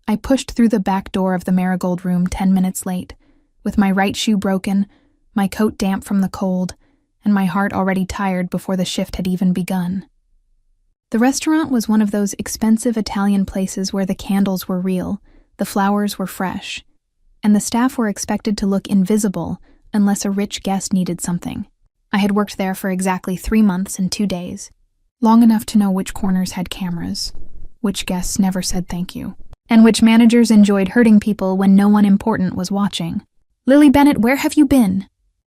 I pushed through the back door of the Marigold room 10 minutes late, with my right shoe broken, my coat damp from the cold, and my heart already tired before the shift had even begun. The restaurant was one of those expensive Italian places where the candles were real, the flowers were fresh, and the staff were expected to look invisible unless a rich guest needed something. I had worked there for exactly 3 months and 2 days, long enough to know which corners had cameras, which guests never said thank you, and which managers enjoyed hurting people when no one important was watching. "Lily Bennett, where have you been?"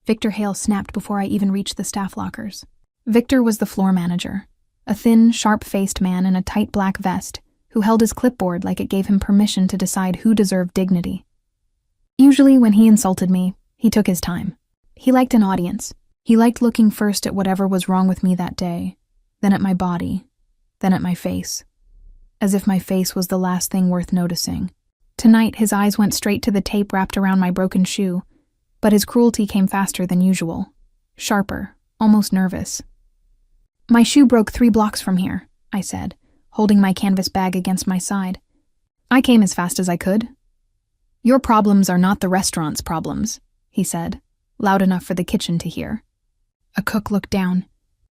Victor Hale snapped before I even reached the staff lockers. Victor was the floor manager, a thin, sharp-faced man in a tight black vest who held his clipboard like it gave him permission to decide who deserved dignity. Usually, when he insulted me, he took his time. He liked an audience. He liked looking first at whatever was wrong with me that day, then at my body, then at my face, as if my face was the last thing worth noticing. Tonight, his eyes went straight to the tape wrapped around my broken shoe, but his cruelty came faster than usual, sharper, almost nervous. "My shoe broke 3 blocks from here," I said, holding my canvas bag against my side. "I came as fast as I could." "Your problems are not the restaurant's problems," he said, loud enough for the kitchen to hear. A cook looked down.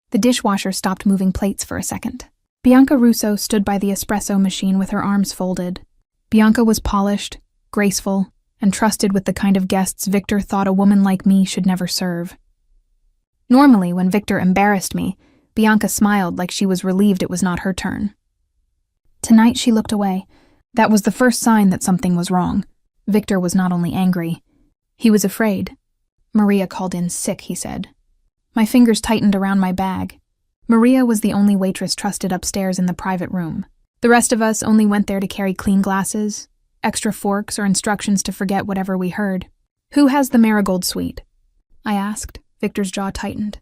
The dishwasher stopped moving plates for a second. Bianca Russo stood by the espresso machine with her arms folded. Bianca was polished, graceful, and trusted with the kind of guests Victor thought a woman like me should never serve. Normally, when Victor embarrassed me, Bianca smiled like she was relieved it was not her turn. Tonight she looked away. That was the first sign that something was wrong. Victor was not only angry, he was afraid. "Maria called in sick," he said. My fingers tightened around my bag. Maria was the only waitress trusted upstairs in the private room. The rest of us only went there to carry clean glasses, extra forks, or instructions to forget whatever we heard. "Who has the Marigold suite?" I asked. Victor's jaw tightened.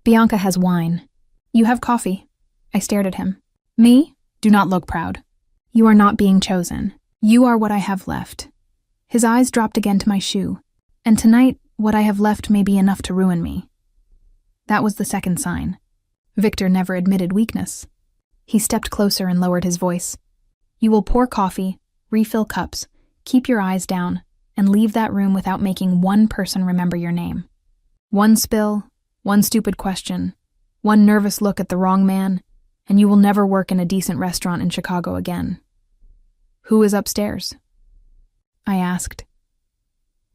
"Bianca has wine. You have coffee." I stared at him. "Me? Do not look proud. You are not being chosen. You are what I have left." His eyes dropped again to my shoe. "And tonight, what I have left may be enough to ruin me." That was the second sign. Victor never admitted weakness. He stepped closer and lowered his voice. "You will pour coffee, refill cups, keep your eyes down, and leave that room without making one person remember your name. One spill, one stupid question, one nervous look at the wrong man, and you will never work in a decent restaurant in Chicago again." "Who is upstairs?" I asked.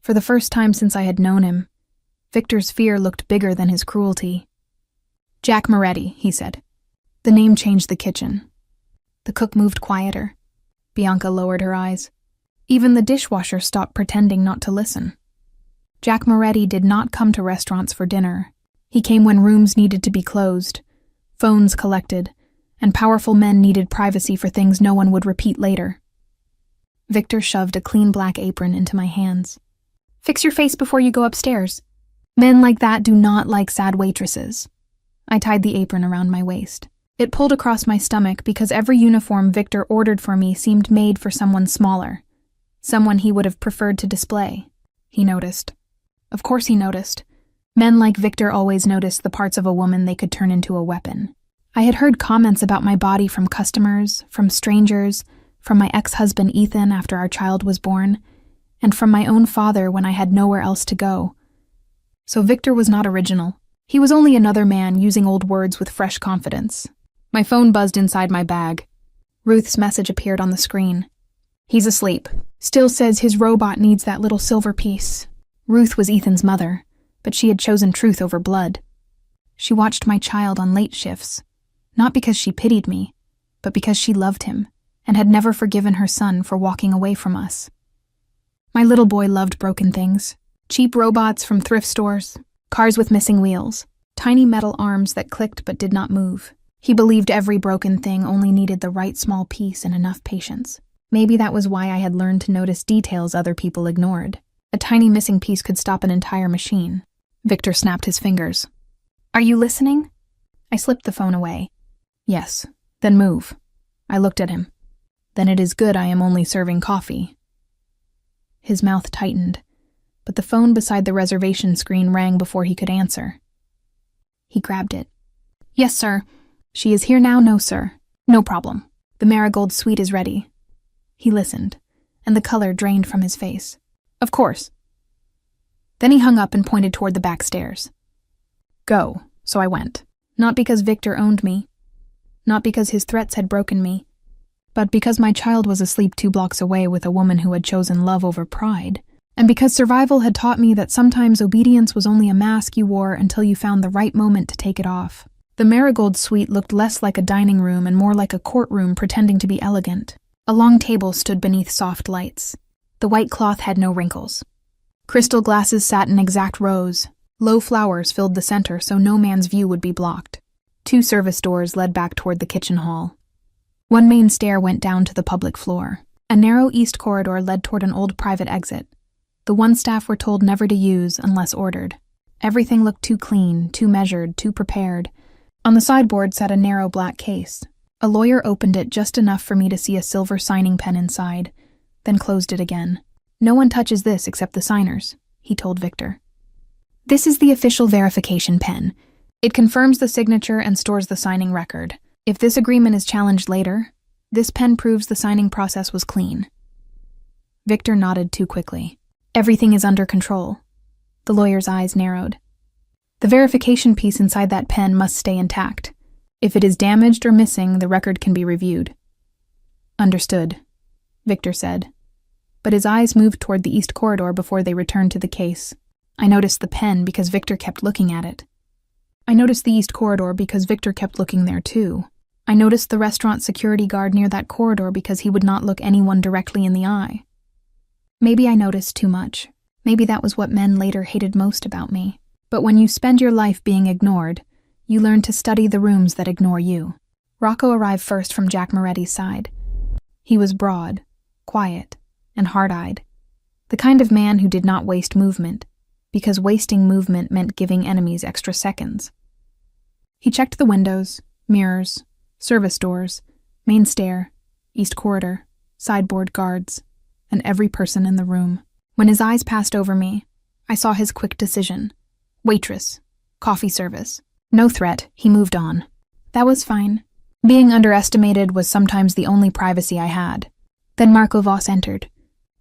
For the first time since I had known him, Victor's fear looked bigger than his cruelty. "Jack Moretti," he said. The name changed the kitchen. The cook moved quieter. Bianca lowered her eyes. Even the dishwasher stopped pretending not to listen. Jack Moretti did not come to restaurants for dinner. He came when rooms needed to be closed, phones collected, and powerful men needed privacy for things no one would repeat later. Victor shoved a clean black apron into my hands. "Fix your face before you go upstairs. Men like that do not like sad waitresses." I tied the apron around my waist. It pulled across my stomach because every uniform Victor ordered for me seemed made for someone smaller, someone he would have preferred to display. He noticed. Of course he noticed. Men like Victor always noticed the parts of a woman they could turn into a weapon. I had heard comments about my body from customers, from strangers, from my ex-husband Ethan after our child was born, and from my own father when I had nowhere else to go. So Victor was not original. He was only another man using old words with fresh confidence. My phone buzzed inside my bag. Ruth's message appeared on the screen. "He's asleep. Still says his robot needs that little silver piece." Ruth was Ethan's mother, but she had chosen truth over blood. She watched my child on late shifts, not because she pitied me, but because she loved him and had never forgiven her son for walking away from us. My little boy loved broken things. Cheap robots from thrift stores, cars with missing wheels, tiny metal arms that clicked but did not move. He believed every broken thing only needed the right small piece and enough patience. Maybe that was why I had learned to notice details other people ignored. A tiny missing piece could stop an entire machine. Victor snapped his fingers. "Are you listening?" I slipped the phone away. "Yes, then move." I looked at him. "Then it is good I am only serving coffee." His mouth tightened, but the phone beside the reservation screen rang before he could answer. He grabbed it. "Yes, sir. She is here now, no, sir. No problem. The Marigold suite is ready." He listened, and the color drained from his face. Of course. Then he hung up and pointed toward the back stairs. Go, so I went. Not because Victor owned me, not because his threats had broken me, but because my child was asleep 2 blocks away with a woman who had chosen love over pride, and because survival had taught me that sometimes obedience was only a mask you wore until you found the right moment to take it off. The Marigold suite looked less like a dining room and more like a courtroom pretending to be elegant. A long table stood beneath soft lights. The white cloth had no wrinkles. Crystal glasses sat in exact rows. Low flowers filled the center so no man's view would be blocked. 2 service doors led back toward the kitchen hall. One main stair went down to the public floor. A narrow east corridor led toward an old private exit, the one staff were told never to use unless ordered. Everything looked too clean, too measured, too prepared. On the sideboard sat a narrow black case. A lawyer opened it just enough for me to see a silver signing pen inside, then closed it again. No one touches this except the signers, he told Victor. This is the official verification pen. It confirms the signature and stores the signing record. If this agreement is challenged later, this pen proves the signing process was clean. Victor nodded too quickly. Everything is under control. The lawyer's eyes narrowed. The verification piece inside that pen must stay intact. If it is damaged or missing, the record can be reviewed. Understood, Victor said. But his eyes moved toward the east corridor before they returned to the case. I noticed the pen because Victor kept looking at it. I noticed the east corridor because Victor kept looking there too. I noticed the restaurant security guard near that corridor because he would not look anyone directly in the eye. Maybe I noticed too much. Maybe that was what men later hated most about me. But when you spend your life being ignored, you learn to study the rooms that ignore you. Rocco arrived first from Jack Moretti's side. He was broad, quiet, and hard-eyed. The kind of man who did not waste movement, because wasting movement meant giving enemies extra seconds. He checked the windows, mirrors, service doors, main stair, east corridor, sideboard guards, and every person in the room. When his eyes passed over me, I saw his quick decision. Waitress, coffee service. No threat, he moved on. That was fine. Being underestimated was sometimes the only privacy I had. Then Marco Voss entered.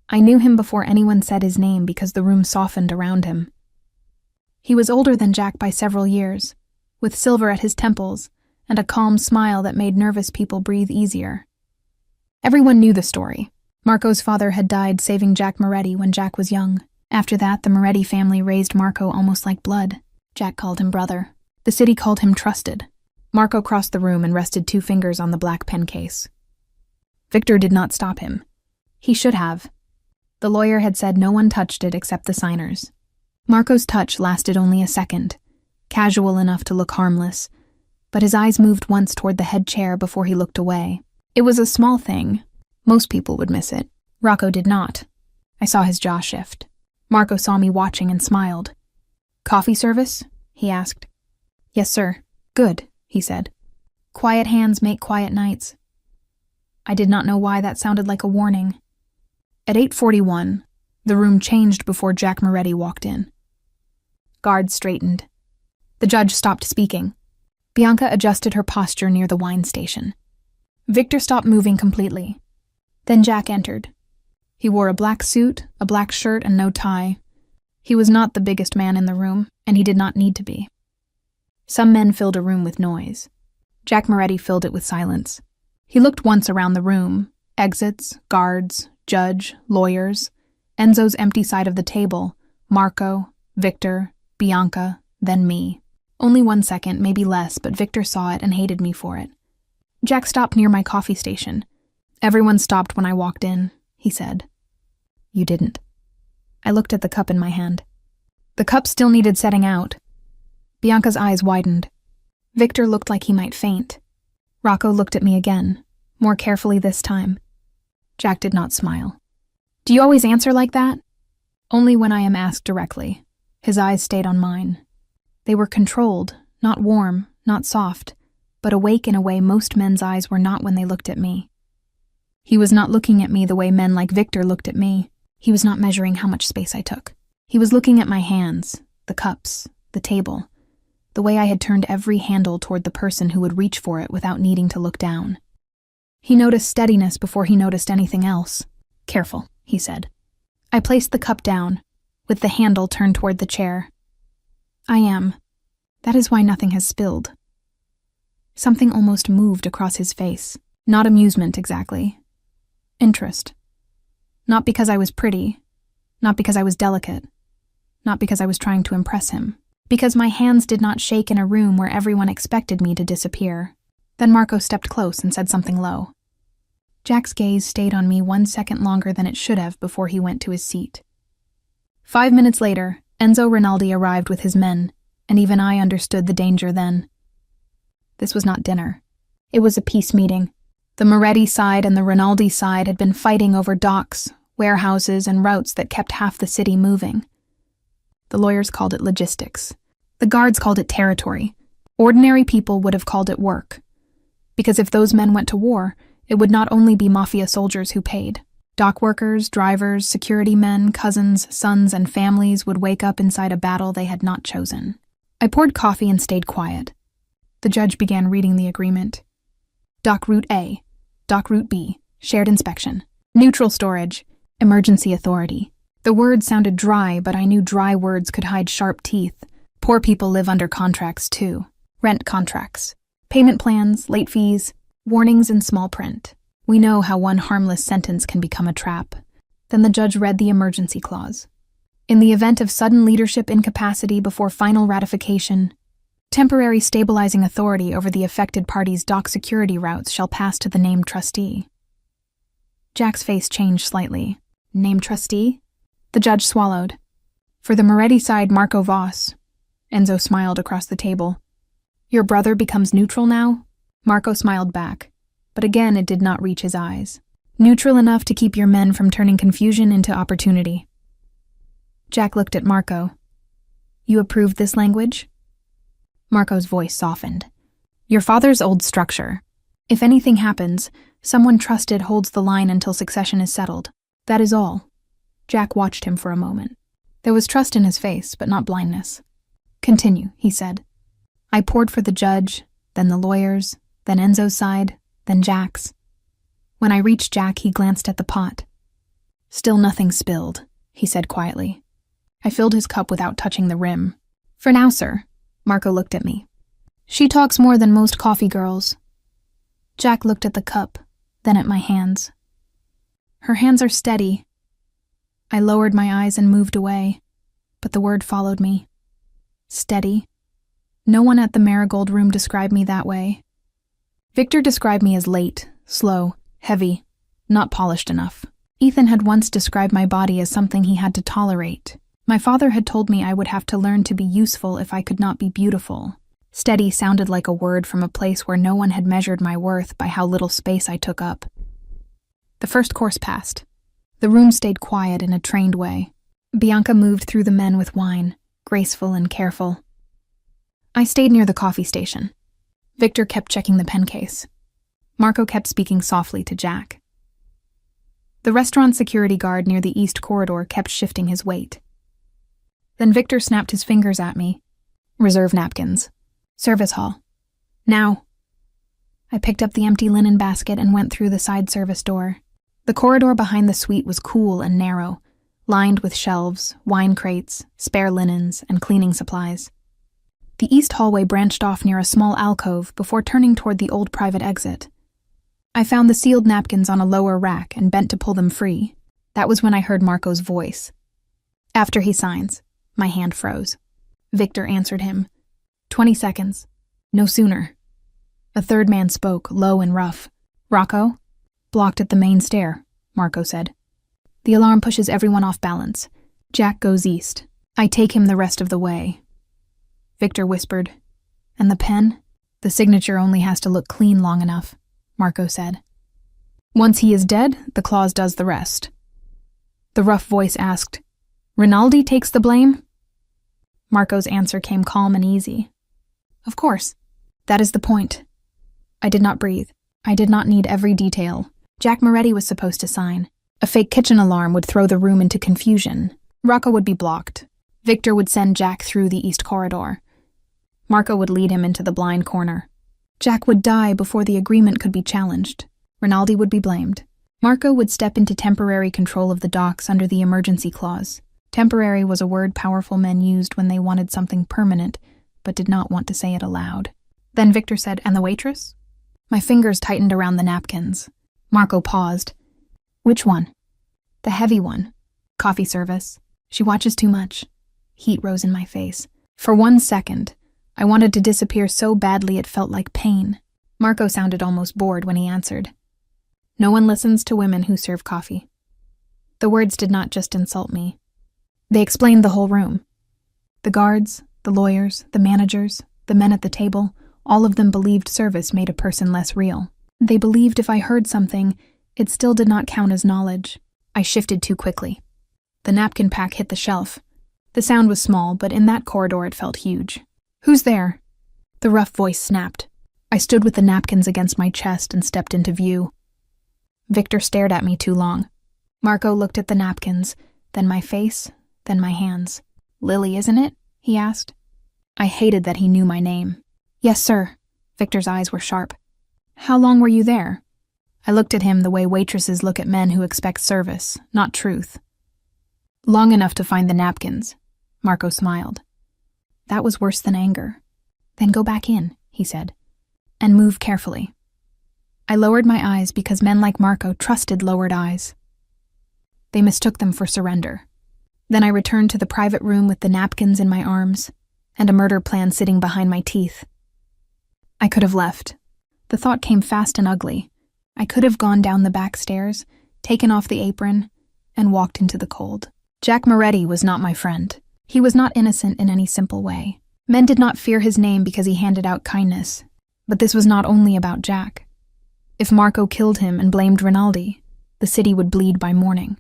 I knew him before anyone said his name because the room softened around him. He was older than Jack by several years, with silver at his temples and a calm smile that made nervous people breathe easier. Everyone knew the story. Marco's father had died saving Jack Moretti when Jack was young. After that, the Moretti family raised Marco almost like blood. Jack called him brother. The city called him trusted. Marco crossed the room and rested 2 fingers on the black pen case. Victor did not stop him. He should have. The lawyer had said no one touched it except the signers. Marco's touch lasted only a second, casual enough to look harmless, but his eyes moved once toward the head chair before he looked away. It was a small thing. Most people would miss it. Rocco did not. I saw his jaw shift. Marco saw me watching and smiled. Coffee service? He asked. Yes, sir. Good, he said. Quiet hands make quiet nights. I did not know why that sounded like a warning. At 8:41, the room changed before Jack Moretti walked in. Guards straightened. The judge stopped speaking. Bianca adjusted her posture near the wine station. Victor stopped moving completely. Then Jack entered. He wore a black suit, a black shirt, and no tie. He was not the biggest man in the room, and he did not need to be. Some men filled a room with noise. Jack Moretti filled it with silence. He looked once around the room, exits, guards, judge, lawyers, Enzo's empty side of the table, Marco, Victor, Bianca, then me. Only 1 second, maybe less, but Victor saw it and hated me for it. Jack stopped near my coffee station. Everyone stopped when I walked in, he said. You didn't. I looked at the cup in my hand. The cup still needed setting out. Bianca's eyes widened. Victor looked like he might faint. Rocco looked at me again, more carefully this time. Jack did not smile. Do you always answer like that? Only when I am asked directly. His eyes stayed on mine. They were controlled, not warm, not soft, but awake in a way most men's eyes were not when they looked at me. He was not looking at me the way men like Victor looked at me. He was not measuring how much space I took. He was looking at my hands, the cups, the table, the way I had turned every handle toward the person who would reach for it without needing to look down. He noticed steadiness before he noticed anything else. "Careful," he said. I placed the cup down, with the handle turned toward the chair. "I am. That is why nothing has spilled." Something almost moved across his face. Not amusement, exactly. Interest. Not because I was pretty. Not because I was delicate. Not because I was trying to impress him. Because my hands did not shake in a room where everyone expected me to disappear. Then Marco stepped close and said something low. Jack's gaze stayed on me 1 second longer than it should have before he went to his seat. 5 minutes later, Enzo Rinaldi arrived with his men, and even I understood the danger then. This was not dinner. It was a peace meeting. The Moretti side and the Rinaldi side had been fighting over docks, warehouses, and routes that kept half the city moving. The lawyers called it logistics. The guards called it territory. Ordinary people would have called it work. Because if those men went to war, it would not only be Mafia soldiers who paid. Dock workers, drivers, security men, cousins, sons, and families would wake up inside a battle they had not chosen. I poured coffee and stayed quiet. The judge began reading the agreement. Dock Route A, Dock Route B, shared inspection, neutral storage, emergency authority. The words sounded dry, but I knew dry words could hide sharp teeth. Poor people live under contracts too. Rent contracts, payment plans, late fees, warnings in small print. We know how one harmless sentence can become a trap. Then the judge read the emergency clause. In the event of sudden leadership incapacity before final ratification, temporary stabilizing authority over the affected party's dock security routes shall pass to the named trustee. Jack's face changed slightly. Named trustee? The judge swallowed. For the Moretti side, Marco Voss. Enzo smiled across the table. Your brother becomes neutral now? Marco smiled back, but again it did not reach his eyes. Neutral enough to keep your men from turning confusion into opportunity. Jack looked at Marco. You approved this language? Marco's voice softened. Your father's old structure. If anything happens, someone trusted holds the line until succession is settled. That is all. Jack watched him for a moment. There was trust in his face, but not blindness. Continue, he said. I poured for the judge, then the lawyers, then Enzo's side, then Jack's. When I reached Jack, he glanced at the pot. Still nothing spilled, he said quietly. I filled his cup without touching the rim. For now, sir. Marco looked at me. She talks more than most coffee girls. Jack looked at the cup, then at my hands. Her hands are steady. I lowered my eyes and moved away, but the word followed me. Steady. No one at the Marigold Room described me that way. Victor described me as late, slow, heavy, not polished enough. Ethan had once described my body as something he had to tolerate. My father had told me I would have to learn to be useful if I could not be beautiful. Steady sounded like a word from a place where no one had measured my worth by how little space I took up. The first course passed. The room stayed quiet in a trained way. Bianca moved through the men with wine, graceful and careful. I stayed near the coffee station. Victor kept checking the pen case. Marco kept speaking softly to Jack. The restaurant security guard near the east corridor kept shifting his weight. Then Victor snapped his fingers at me. Reserve napkins. Service hall. Now. I picked up the empty linen basket and went through the side service door. The corridor behind the suite was cool and narrow, lined with shelves, wine crates, spare linens, and cleaning supplies. The east hallway branched off near a small alcove before turning toward the old private exit. I found the sealed napkins on a lower rack and bent to pull them free. That was when I heard Marco's voice. After he signs. My hand froze. Victor answered him. 20 seconds. No sooner. A third man spoke, low and rough. Rocco? Blocked at the main stair, Marco said. The alarm pushes everyone off balance. Jack goes east. I take him the rest of the way. Victor whispered. And the pen? The signature only has to look clean long enough, Marco said. Once he is dead, the clause does the rest. The rough voice asked, Rinaldi takes the blame? Marco's answer came calm and easy. Of course. That is the point. I did not breathe. I did not need every detail. Jack Moretti was supposed to sign. A fake kitchen alarm would throw the room into confusion. Rocco would be blocked. Victor would send Jack through the east corridor. Marco would lead him into the blind corner. Jack would die before the agreement could be challenged. Rinaldi would be blamed. Marco would step into temporary control of the docks under the emergency clause. Temporary was a word powerful men used when they wanted something permanent, but did not want to say it aloud. Then Victor said, "And the waitress?" My fingers tightened around the napkins. Marco paused. "Which one?" "The heavy one. Coffee service. She watches too much." Heat rose in my face. For 1 second, I wanted to disappear so badly it felt like pain. Marco sounded almost bored when he answered. "No one listens to women who serve coffee." The words did not just insult me. They explained the whole room. The guards, the lawyers, the managers, the men at the table, all of them believed service made a person less real. They believed if I heard something, it still did not count as knowledge. I shifted too quickly. The napkin pack hit the shelf. The sound was small, but in that corridor it felt huge. "Who's there?" The rough voice snapped. I stood with the napkins against my chest and stepped into view. Victor stared at me too long. Marco looked at the napkins, then my face, then my hands. "Lily, isn't it?" he asked. I hated that he knew my name. "Yes, sir." Victor's eyes were sharp. "How long were you there?" I looked at him the way waitresses look at men who expect service, not truth. "Long enough to find the napkins." Marco smiled. That was worse than anger. "Then go back in," he said, "and move carefully." I lowered my eyes because men like Marco trusted lowered eyes. They mistook them for surrender. Then I returned to the private room with the napkins in my arms and a murder plan sitting behind my teeth. I could have left. The thought came fast and ugly. I could have gone down the back stairs, taken off the apron, and walked into the cold. Jack Moretti was not my friend. He was not innocent in any simple way. Men did not fear his name because he handed out kindness. But this was not only about Jack. If Marco killed him and blamed Rinaldi, the city would bleed by morning.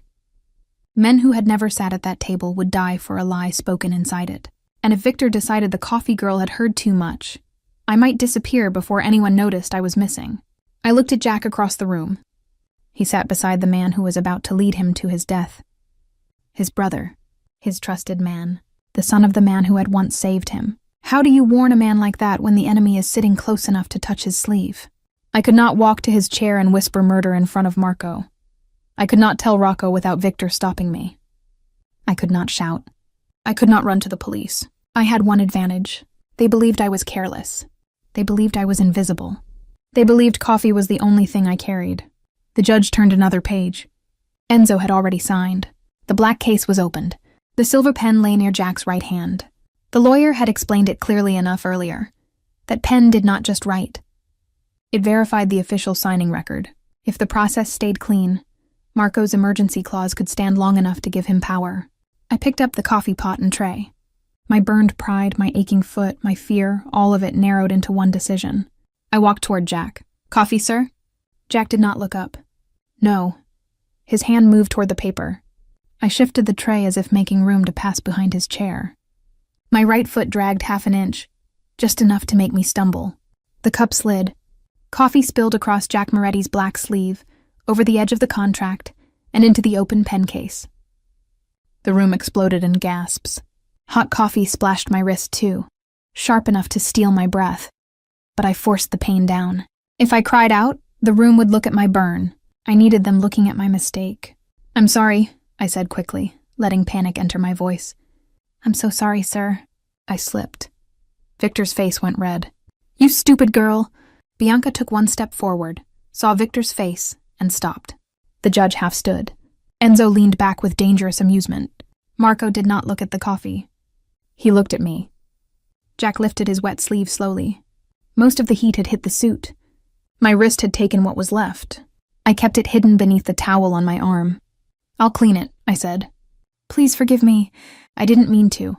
Men who had never sat at that table would die for a lie spoken inside it. And if Victor decided the coffee girl had heard too much, I might disappear before anyone noticed I was missing. I looked at Jack across the room. He sat beside the man who was about to lead him to his death. His brother, his trusted man, the son of the man who had once saved him. How do you warn a man like that when the enemy is sitting close enough to touch his sleeve? I could not walk to his chair and whisper murder in front of Marco. I could not tell Rocco without Victor stopping me. I could not shout. I could not run to the police. I had one advantage. They believed I was careless. They believed I was invisible. They believed coffee was the only thing I carried. The judge turned another page. Enzo had already signed. The black case was opened. The silver pen lay near Jack's right hand. The lawyer had explained it clearly enough earlier. That pen did not just write. It verified the official signing record. If the process stayed clean, Marco's emergency clause could stand long enough to give him power. I picked up the coffee pot and tray. My burned pride, my aching foot, my fear, all of it narrowed into one decision. I walked toward Jack. "Coffee, sir?" Jack did not look up. "No." His hand moved toward the paper. I shifted the tray as if making room to pass behind his chair. My right foot dragged half an inch, just enough to make me stumble. The cup slid. Coffee spilled across Jack Moretti's black sleeve, over the edge of the contract, and into the open pen case. The room exploded in gasps. Hot coffee splashed my wrist too, sharp enough to steal my breath. But I forced the pain down. If I cried out, the room would look at my burn. I needed them looking at my mistake. "I'm sorry," I said quickly, letting panic enter my voice. "I'm so sorry, sir." I slipped. Victor's face went red. "You stupid girl!" Bianca took one step forward, saw Victor's face, and stopped. The judge half stood. Enzo leaned back with dangerous amusement. Marco did not look at the coffee. He looked at me. Jack lifted his wet sleeve slowly. Most of the heat had hit the suit. My wrist had taken what was left. I kept it hidden beneath the towel on my arm. "I'll clean it," I said. "Please forgive me. I didn't mean to."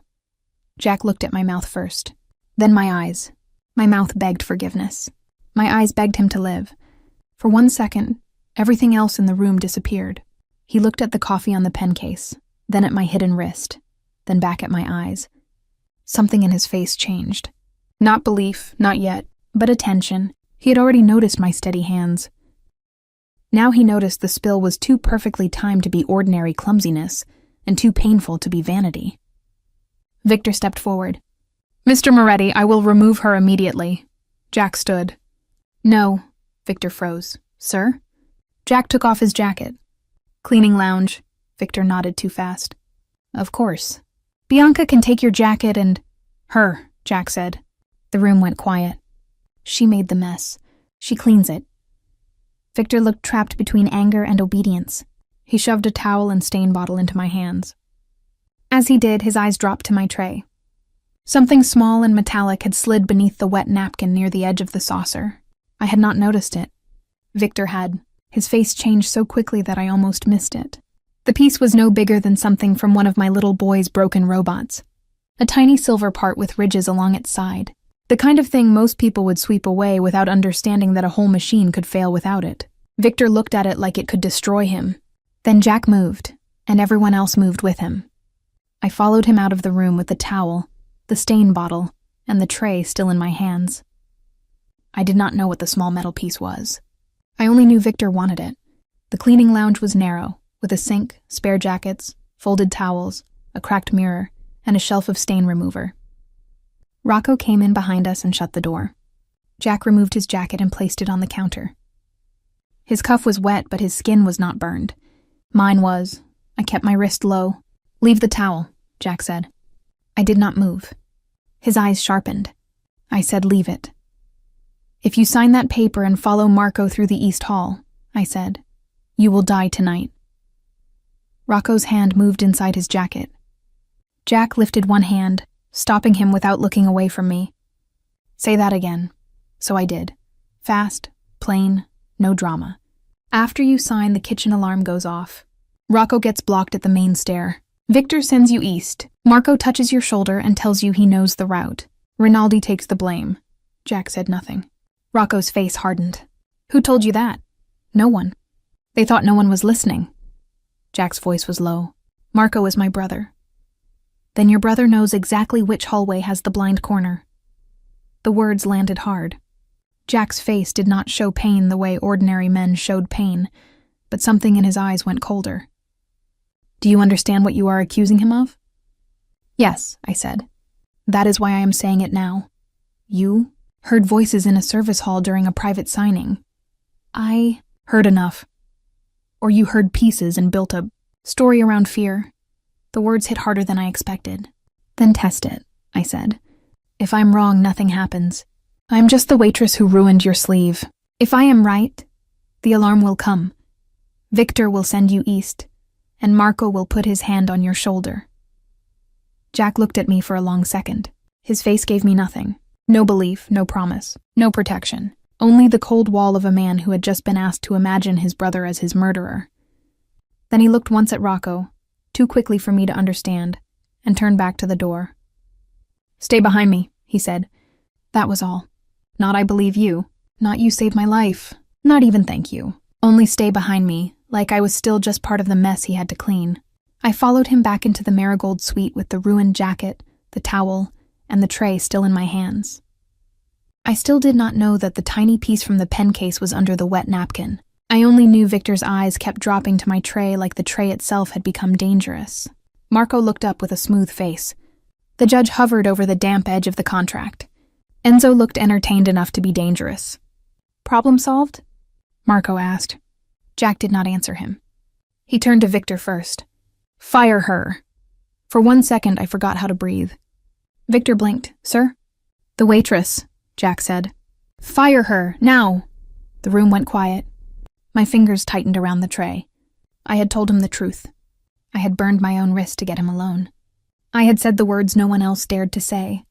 Jack looked at my mouth first, then my eyes. My mouth begged forgiveness. My eyes begged him to live. For 1 second, everything else in the room disappeared. He looked at the coffee on the pen case, then at my hidden wrist, then back at my eyes. Something in his face changed. Not belief, not yet, but attention. He had already noticed my steady hands. Now he noticed the spill was too perfectly timed to be ordinary clumsiness, and too painful to be vanity. Victor stepped forward. "Mr. Moretti, I will remove her immediately." Jack stood. "No." Victor froze. "Sir?" Jack took off his jacket. Cleaning lounge. Victor nodded too fast. Of course. Bianca can take your jacket and... Her, Jack said. The room went quiet. She made the mess. She cleans it. Victor looked trapped between anger and obedience. He shoved a towel and stain bottle into my hands. As he did, his eyes dropped to my tray. Something small and metallic had slid beneath the wet napkin near the edge of the saucer. I had not noticed it. Victor had. His face changed so quickly that I almost missed it. The piece was no bigger than something from one of my little boy's broken robots. A tiny silver part with ridges along its side. The kind of thing most people would sweep away without understanding that a whole machine could fail without it. Victor looked at it like it could destroy him. Then Jack moved, and everyone else moved with him. I followed him out of the room with the towel, the stain bottle, and the tray still in my hands. I did not know what the small metal piece was. I only knew Victor wanted it. The cleaning lounge was narrow, with a sink, spare jackets, folded towels, a cracked mirror, and a shelf of stain remover. Rocco came in behind us and shut the door. Jack removed his jacket and placed it on the counter. His cuff was wet, but his skin was not burned. Mine was. I kept my wrist low. "Leave the towel," Jack said. I did not move. His eyes sharpened. I said, "Leave it." "If you sign that paper and follow Marco through the East Hall," I said, "you will die tonight." Rocco's hand moved inside his jacket. Jack lifted one hand, stopping him without looking away from me. "Say that again." So I did. Fast, plain, no drama. "After you sign, the kitchen alarm goes off. Rocco gets blocked at the main stair. Victor sends you east. Marco touches your shoulder and tells you he knows the route. Rinaldi takes the blame." Jack said nothing. Rocco's face hardened. "Who told you that?" "No one. They thought no one was listening." Jack's voice was low. "Marco is my brother." "Then your brother knows exactly which hallway has the blind corner." The words landed hard. Jack's face did not show pain the way ordinary men showed pain, but something in his eyes went colder. "Do you understand what you are accusing him of?" "Yes," I said. "That is why I am saying it now. You heard voices in a service hall during a private signing. I heard enough. Or you heard pieces and built a story around fear." The words hit harder than I expected. "Then test it," I said. "If I'm wrong, nothing happens. I'm just the waitress who ruined your sleeve. If I am right, the alarm will come. Victor will send you east, and Marco will put his hand on your shoulder." Jack looked at me for a long second. His face gave me nothing. No belief, no promise, no protection. Only the cold wall of a man who had just been asked to imagine his brother as his murderer. Then he looked once at Rocco, too quickly for me to understand, and turned back to the door. "Stay behind me," he said. That was all. Not "I believe you," not "you saved my life," not even "thank you." Only stay behind me, like I was still just part of the mess he had to clean. I followed him back into the Marigold suite with the ruined jacket, the towel, and the tray still in my hands. I still did not know that the tiny piece from the pen case was under the wet napkin. I only knew Victor's eyes kept dropping to my tray like the tray itself had become dangerous. Marco looked up with a smooth face. The judge hovered over the damp edge of the contract. Enzo looked entertained enough to be dangerous. "Problem solved?" Marco asked. Jack did not answer him. He turned to Victor first. "Fire her." For 1 second, I forgot how to breathe. Victor blinked. "Sir?" "The waitress," Jack said. "Fire her, now!" The room went quiet. My fingers tightened around the tray. I had told him the truth. I had burned my own wrist to get him alone. I had said the words no one else dared to say.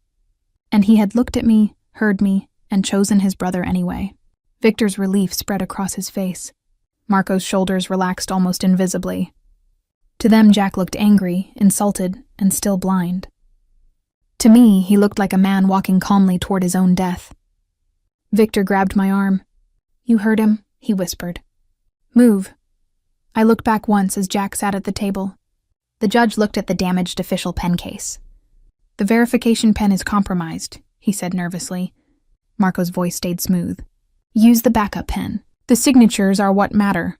And he had looked at me, heard me, and chosen his brother anyway. Victor's relief spread across his face. Marco's shoulders relaxed almost invisibly. To them, Jack looked angry, insulted, and still blind. To me, he looked like a man walking calmly toward his own death. Victor grabbed my arm. "You heard him," he whispered. "Move." I looked back once as Jack sat at the table. The judge looked at the damaged official pen case. "The verification pen is compromised," he said nervously. Marco's voice stayed smooth. "Use the backup pen. The signatures are what matter."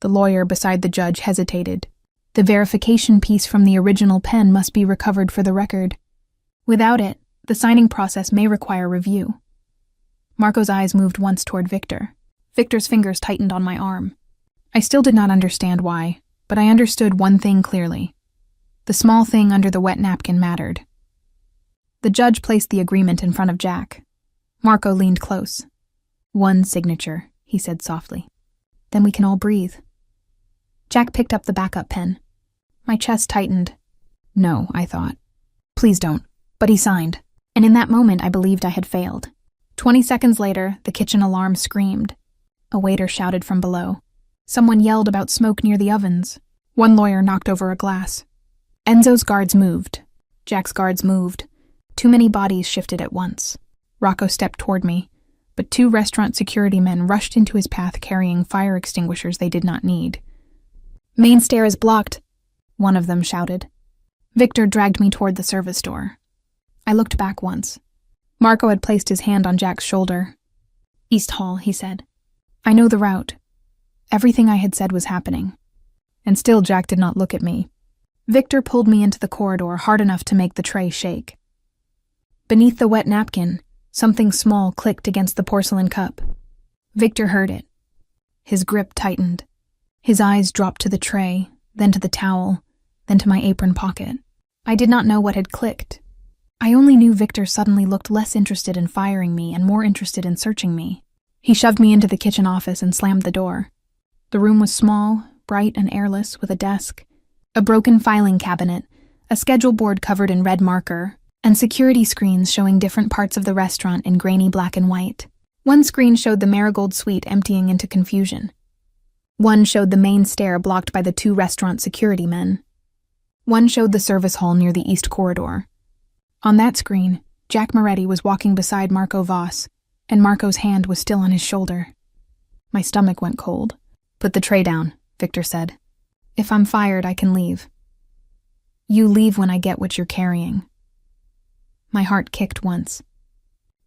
The lawyer beside the judge hesitated. "The verification piece from the original pen must be recovered for the record. Without it, the signing process may require review." Marco's eyes moved once toward Victor. Victor's fingers tightened on my arm. I still did not understand why, but I understood one thing clearly. The small thing under the wet napkin mattered. The judge placed the agreement in front of Jack. Marco leaned close. "One signature," he said softly. "Then we can all breathe." Jack picked up the backup pen. My chest tightened. No, I thought. Please don't. But he signed. And in that moment, I believed I had failed. 20 seconds later, the kitchen alarm screamed. A waiter shouted from below. Someone yelled about smoke near the ovens. One lawyer knocked over a glass. Enzo's guards moved. Jack's guards moved. Too many bodies shifted at once. Rocco stepped toward me, but 2 restaurant security men rushed into his path carrying fire extinguishers they did not need. "Main stair is blocked," one of them shouted. Victor dragged me toward the service door. I looked back once. Marco had placed his hand on Jack's shoulder. "East Hall," he said. "I know the route." Everything I had said was happening. And still Jack did not look at me. Victor pulled me into the corridor hard enough to make the tray shake. Beneath the wet napkin, something small clicked against the porcelain cup. Victor heard it. His grip tightened. His eyes dropped to the tray, then to the towel, then to my apron pocket. I did not know what had clicked. I only knew Victor suddenly looked less interested in firing me and more interested in searching me. He shoved me into the kitchen office and slammed the door. The room was small, bright and airless, with a desk, a broken filing cabinet, a schedule board covered in red marker, and security screens showing different parts of the restaurant in grainy black and white. One screen showed the Marigold suite emptying into confusion. One showed the main stair blocked by the 2 restaurant security men. One showed the service hall near the east corridor. On that screen, Jack Moretti was walking beside Marco Voss, and Marco's hand was still on his shoulder. My stomach went cold. "Put the tray down," Victor said. "If I'm fired, I can leave." "You leave when I get what you're carrying." My heart kicked once.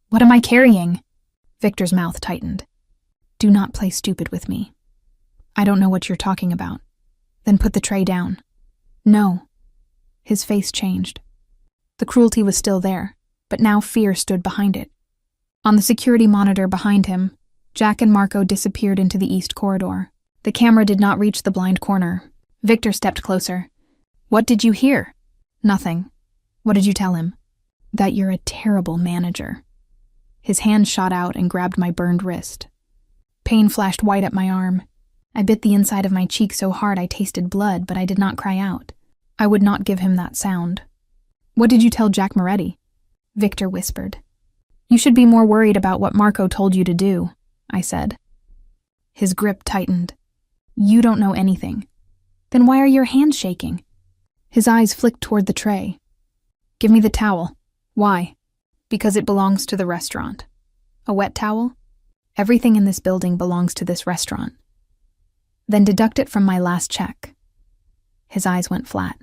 "What am I carrying?" Victor's mouth tightened. "Do not play stupid with me." "I don't know what you're talking about." "Then put the tray down." "No." His face changed. The cruelty was still there, but now fear stood behind it. On the security monitor behind him, Jack and Marco disappeared into the east corridor. The camera did not reach the blind corner. Victor stepped closer. "What did you hear?" "Nothing." "What did you tell him?" "That you're a terrible manager." His hand shot out and grabbed my burned wrist. Pain flashed white at my arm. I bit the inside of my cheek so hard I tasted blood, but I did not cry out. I would not give him that sound. "What did you tell Jack Moretti?" Victor whispered. "You should be more worried about what Marco told you to do," I said. His grip tightened. "You don't know anything." "Then why are your hands shaking?" His eyes flicked toward the tray. "Give me the towel." "Why?" "Because it belongs to the restaurant." "A wet towel?" "Everything in this building belongs to this restaurant." "Then deduct it from my last check." His eyes went flat.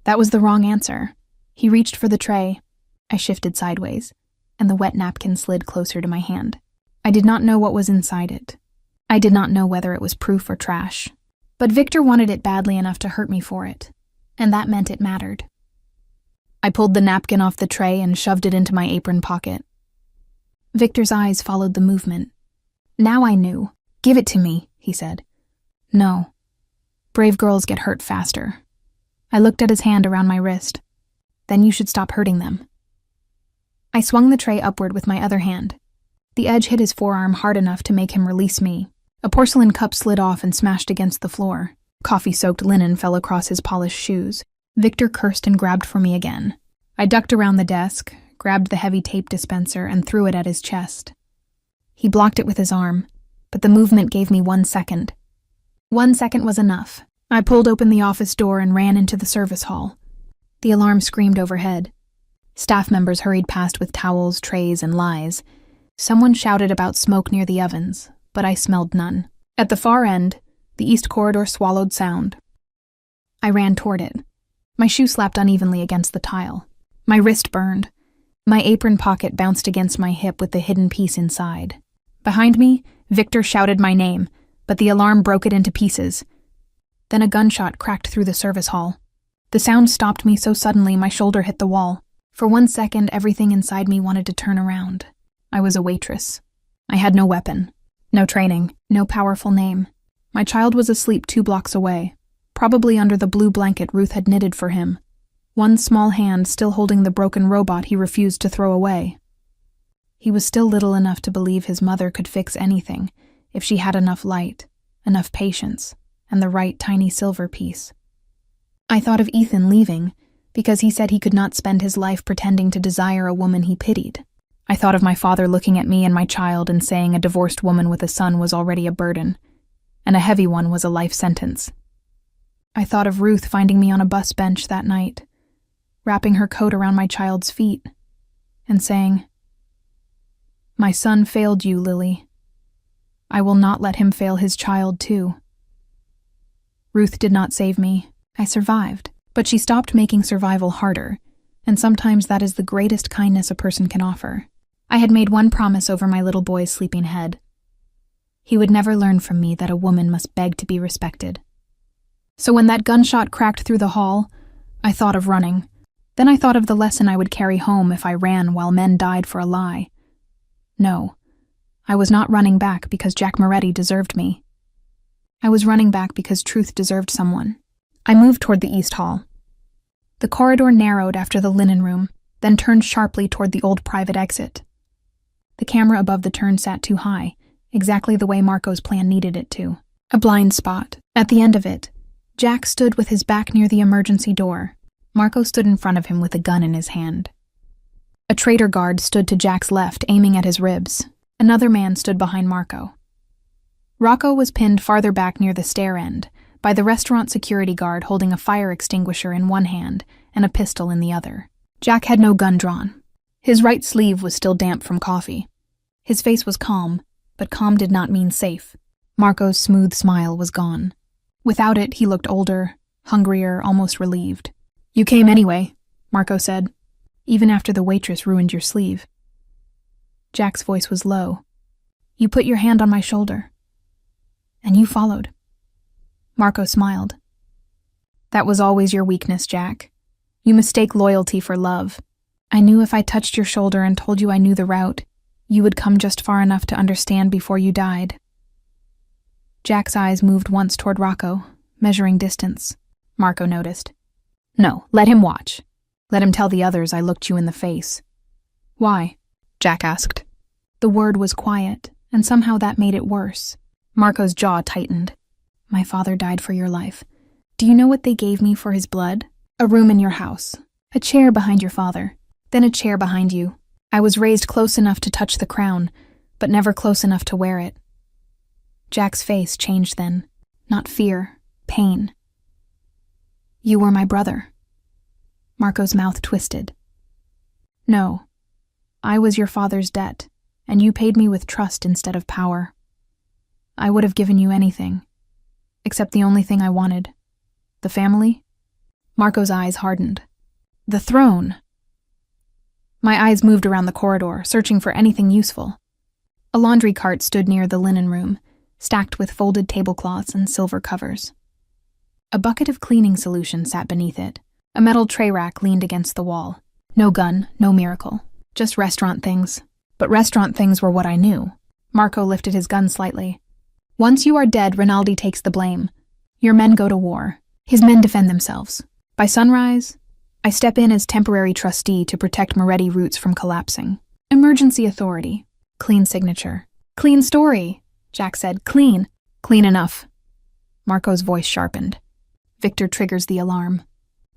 That was the wrong answer. He reached for the tray. I shifted sideways, and the wet napkin slid closer to my hand. I did not know what was inside it. I did not know whether it was proof or trash. But Victor wanted it badly enough to hurt me for it, and that meant it mattered. I pulled the napkin off the tray and shoved it into my apron pocket. Victor's eyes followed the movement. Now I knew. "Give it to me," he said. "No. Brave girls get hurt faster." I looked at his hand around my wrist. "Then you should stop hurting them." I swung the tray upward with my other hand. The edge hit his forearm hard enough to make him release me. A porcelain cup slid off and smashed against the floor. Coffee-soaked linen fell across his polished shoes. Victor cursed and grabbed for me again. I ducked around the desk, grabbed the heavy tape dispenser, and threw it at his chest. He blocked it with his arm, but the movement gave me 1 second. 1 second was enough. I pulled open the office door and ran into the service hall. The alarm screamed overhead. Staff members hurried past with towels, trays, and lies. Someone shouted about smoke near the ovens, but I smelled none. At the far end, the east corridor swallowed sound. I ran toward it. My shoe slapped unevenly against the tile. My wrist burned. My apron pocket bounced against my hip with the hidden piece inside. Behind me, Victor shouted my name, but the alarm broke it into pieces. Then a gunshot cracked through the service hall. The sound stopped me so suddenly my shoulder hit the wall. For 1 second, everything inside me wanted to turn around. I was a waitress. I had no weapon, no training, no powerful name. My child was asleep 2 blocks away, probably under the blue blanket Ruth had knitted for him, one small hand still holding the broken robot he refused to throw away. He was still little enough to believe his mother could fix anything if she had enough light, enough patience, and the right tiny silver piece. I thought of Ethan leaving because he said he could not spend his life pretending to desire a woman he pitied. I thought of my father looking at me and my child and saying a divorced woman with a son was already a burden, and a heavy one was a life sentence. I thought of Ruth finding me on a bus bench that night, wrapping her coat around my child's feet, and saying, "My son failed you, Lily. I will not let him fail his child too." Ruth did not save me. I survived, but she stopped making survival harder, and sometimes that is the greatest kindness a person can offer. I had made one promise over my little boy's sleeping head. He would never learn from me that a woman must beg to be respected. So when that gunshot cracked through the hall, I thought of running. Then I thought of the lesson I would carry home if I ran while men died for a lie. No, I was not running back because Jack Moretti deserved me. I was running back because truth deserved someone. I moved toward the East Hall. The corridor narrowed after the linen room, then turned sharply toward the old private exit. The camera above the turn sat too high, exactly the way Marco's plan needed it to. A blind spot. At the end of it, Jack stood with his back near the emergency door. Marco stood in front of him with a gun in his hand. A traitor guard stood to Jack's left, aiming at his ribs. Another man stood behind Marco. Rocco was pinned farther back near the stair end, by the restaurant security guard holding a fire extinguisher in one hand and a pistol in the other. Jack had no gun drawn. His right sleeve was still damp from coffee. His face was calm, but calm did not mean safe. Marco's smooth smile was gone. Without it, he looked older, hungrier, almost relieved. "You came anyway," Marco said, "even after the waitress ruined your sleeve." Jack's voice was low. "You put your hand on my shoulder. And you followed." Marco smiled. "That was always your weakness, Jack. You mistake loyalty for love. I knew if I touched your shoulder and told you I knew the route, you would come just far enough to understand before you died." Jack's eyes moved once toward Rocco, measuring distance. Marco noticed. "No, let him watch. Let him tell the others I looked you in the face." "Why?" Jack asked. The word was quiet, and somehow that made it worse. Marco's jaw tightened. "My father died for your life. Do you know what they gave me for his blood? A room in your house. A chair behind your father. Then a chair behind you. I was raised close enough to touch the crown, but never close enough to wear it." Jack's face changed then. Not fear, pain. "You were my brother." Marco's mouth twisted. "No. I was your father's debt, and you paid me with trust instead of power. I would have given you anything, except the only thing I wanted. The family?" Marco's eyes hardened. "The throne." My eyes moved around the corridor, searching for anything useful. A laundry cart stood near the linen room, stacked with folded tablecloths and silver covers. A bucket of cleaning solution sat beneath it. A metal tray rack leaned against the wall. No gun, no miracle. Just restaurant things. But restaurant things were what I knew. Marco lifted his gun slightly. "Once you are dead, Rinaldi takes the blame. Your men go to war. His men defend themselves. By sunrise, I step in as temporary trustee to protect Moretti roots from collapsing. Emergency authority. Clean signature. Clean story," Jack said. "Clean. Clean enough." Marco's voice sharpened. Victor triggers the alarm.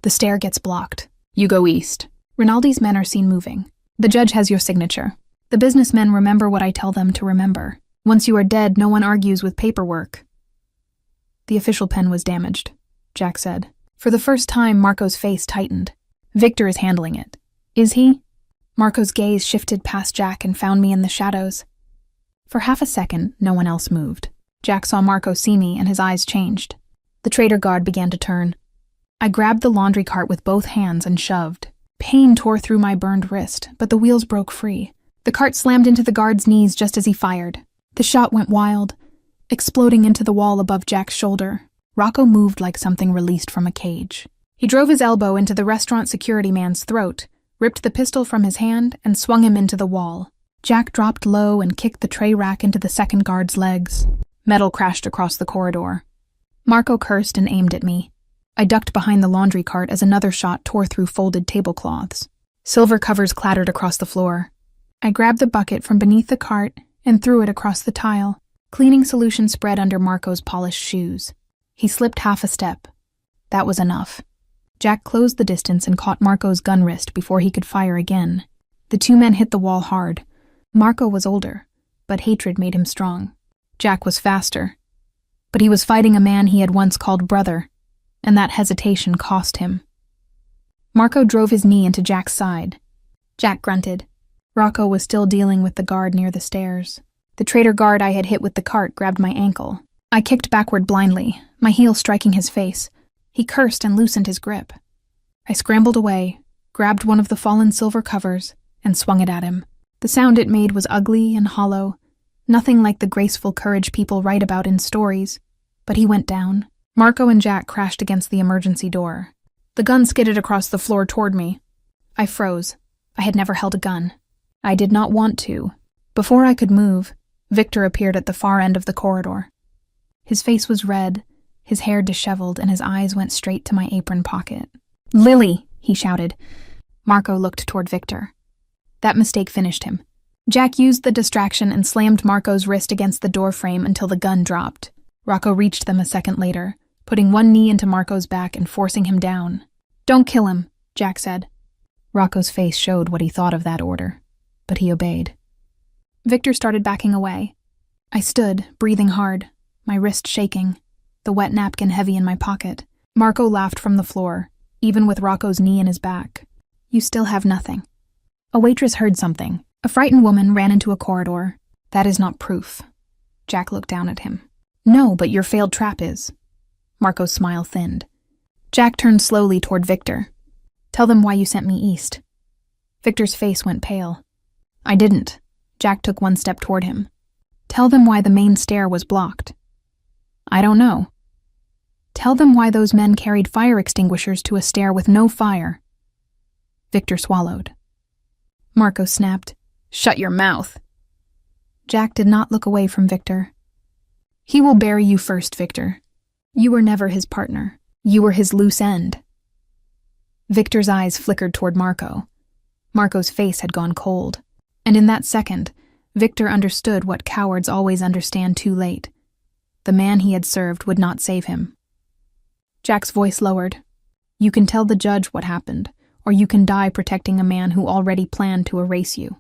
The stair gets blocked. "You go east. Rinaldi's men are seen moving. The judge has your signature. The businessmen remember what I tell them to remember. Once you are dead, no one argues with paperwork." "The official pen was damaged," Jack said. For the first time, Marco's face tightened. "Victor is handling it." "Is he?" Marco's gaze shifted past Jack and found me in the shadows. For half a second, no one else moved. Jack saw Marco see me, and his eyes changed. The traitor guard began to turn. I grabbed the laundry cart with both hands and shoved. Pain tore through my burned wrist, but the wheels broke free. The cart slammed into the guard's knees just as he fired. The shot went wild, exploding into the wall above Jack's shoulder. Rocco moved like something released from a cage. He drove his elbow into the restaurant security man's throat, ripped the pistol from his hand, and swung him into the wall. Jack dropped low and kicked the tray rack into the second guard's legs. Metal crashed across the corridor. Marco cursed and aimed at me. I ducked behind the laundry cart as another shot tore through folded tablecloths. Silver covers clattered across the floor. I grabbed the bucket from beneath the cart and threw it across the tile. Cleaning solution spread under Marco's polished shoes. He slipped half a step. That was enough. Jack closed the distance and caught Marco's gun wrist before he could fire again. The two men hit the wall hard. Marco was older, but hatred made him strong. Jack was faster. But he was fighting a man he had once called brother, and that hesitation cost him. Marco drove his knee into Jack's side. Jack grunted. Rocco was still dealing with the guard near the stairs. The traitor guard I had hit with the cart grabbed my ankle. I kicked backward blindly, my heel striking his face. He cursed and loosened his grip. I scrambled away, grabbed one of the fallen silver covers, and swung it at him. The sound it made was ugly and hollow, nothing like the graceful courage people write about in stories, but he went down. Marco and Jack crashed against the emergency door. The gun skidded across the floor toward me. I froze. I had never held a gun. I did not want to. Before I could move, Victor appeared at the far end of the corridor. His face was red, his hair disheveled, and his eyes went straight to my apron pocket. "Lily!" he shouted. Marco looked toward Victor. That mistake finished him. Jack used the distraction and slammed Marco's wrist against the doorframe until the gun dropped. Rocco reached them a second later, putting one knee into Marco's back and forcing him down. "Don't kill him," Jack said. Rocco's face showed what he thought of that order, but he obeyed. Victor started backing away. I stood, breathing hard, my wrist shaking, the wet napkin heavy in my pocket. Marco laughed from the floor, even with Rocco's knee in his back. "You still have nothing." A waitress heard something. A frightened woman ran into a corridor. "That is not proof." Jack looked down at him. "No, but your failed trap is." Marco's smile thinned. Jack turned slowly toward Victor. "Tell them why you sent me east." Victor's face went pale. "I didn't." Jack took one step toward him. "Tell them why the main stair was blocked." "I don't know." "Tell them why those men carried fire extinguishers to a stair with no fire." Victor swallowed. Marco snapped, "Shut your mouth." Jack did not look away from Victor. "He will bury you first, Victor. You were never his partner. You were his loose end." Victor's eyes flickered toward Marco. Marco's face had gone cold, and in that second, Victor understood what cowards always understand too late. The man he had served would not save him. Jack's voice lowered. "You can tell the judge what happened, or you can die protecting a man who already planned to erase you."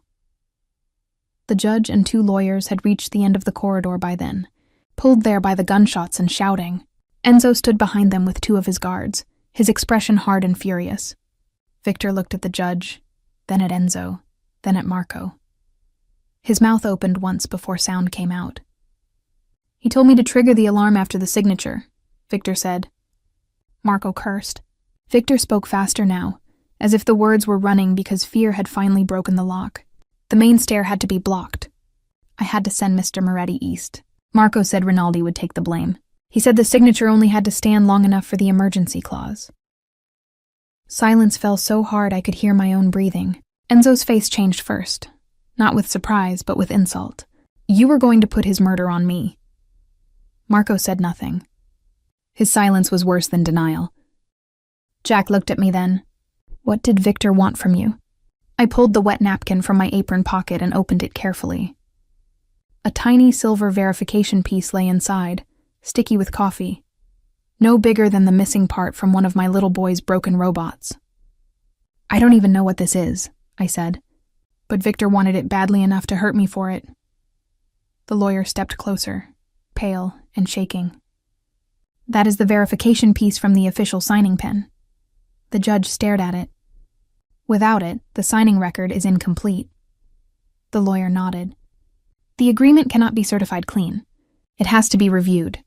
The judge and two lawyers had reached the end of the corridor by then, pulled there by the gunshots and shouting. Enzo stood behind them with two of his guards, his expression hard and furious. Victor looked at the judge, then at Enzo, then at Marco. His mouth opened once before sound came out. "He told me to trigger the alarm after the signature," Victor said. Marco cursed. Victor spoke faster now, as if the words were running because fear had finally broken the lock. "The main stair had to be blocked. I had to send Mr. Moretti east." Marco said Rinaldi would take the blame. He said the signature only had to stand long enough for the emergency clause. Silence fell so hard I could hear my own breathing. Enzo's face changed first, not with surprise, but with insult. "You were going to put his murder on me." Marco said nothing. His silence was worse than denial. Jack looked at me then. "What did Victor want from you?" I pulled the wet napkin from my apron pocket and opened it carefully. A tiny silver verification piece lay inside, sticky with coffee. No bigger than the missing part from one of my little boy's broken robots. "I don't even know what this is," I said, "but Victor wanted it badly enough to hurt me for it." The lawyer stepped closer, pale and shaking. "That is the verification piece from the official signing pen." The judge stared at it. "Without it, the signing record is incomplete." The lawyer nodded. "The agreement cannot be certified clean. It has to be reviewed."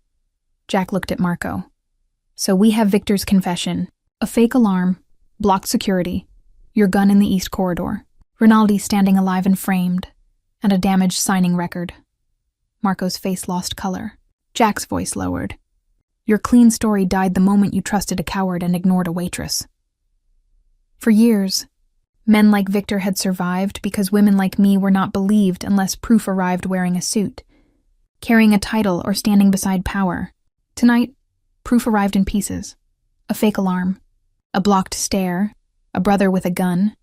Jack looked at Marco. "So we have Victor's confession, a fake alarm, blocked security, your gun in the east corridor, Rinaldi standing alive and framed, and a damaged signing record." Marco's face lost color. Jack's voice lowered. "Your clean story died the moment you trusted a coward and ignored a waitress." For years, men like Victor had survived because women like me were not believed unless proof arrived wearing a suit. carrying a title or standing beside power. Tonight, proof arrived in pieces. A fake alarm, a blocked stare, a brother with a gun,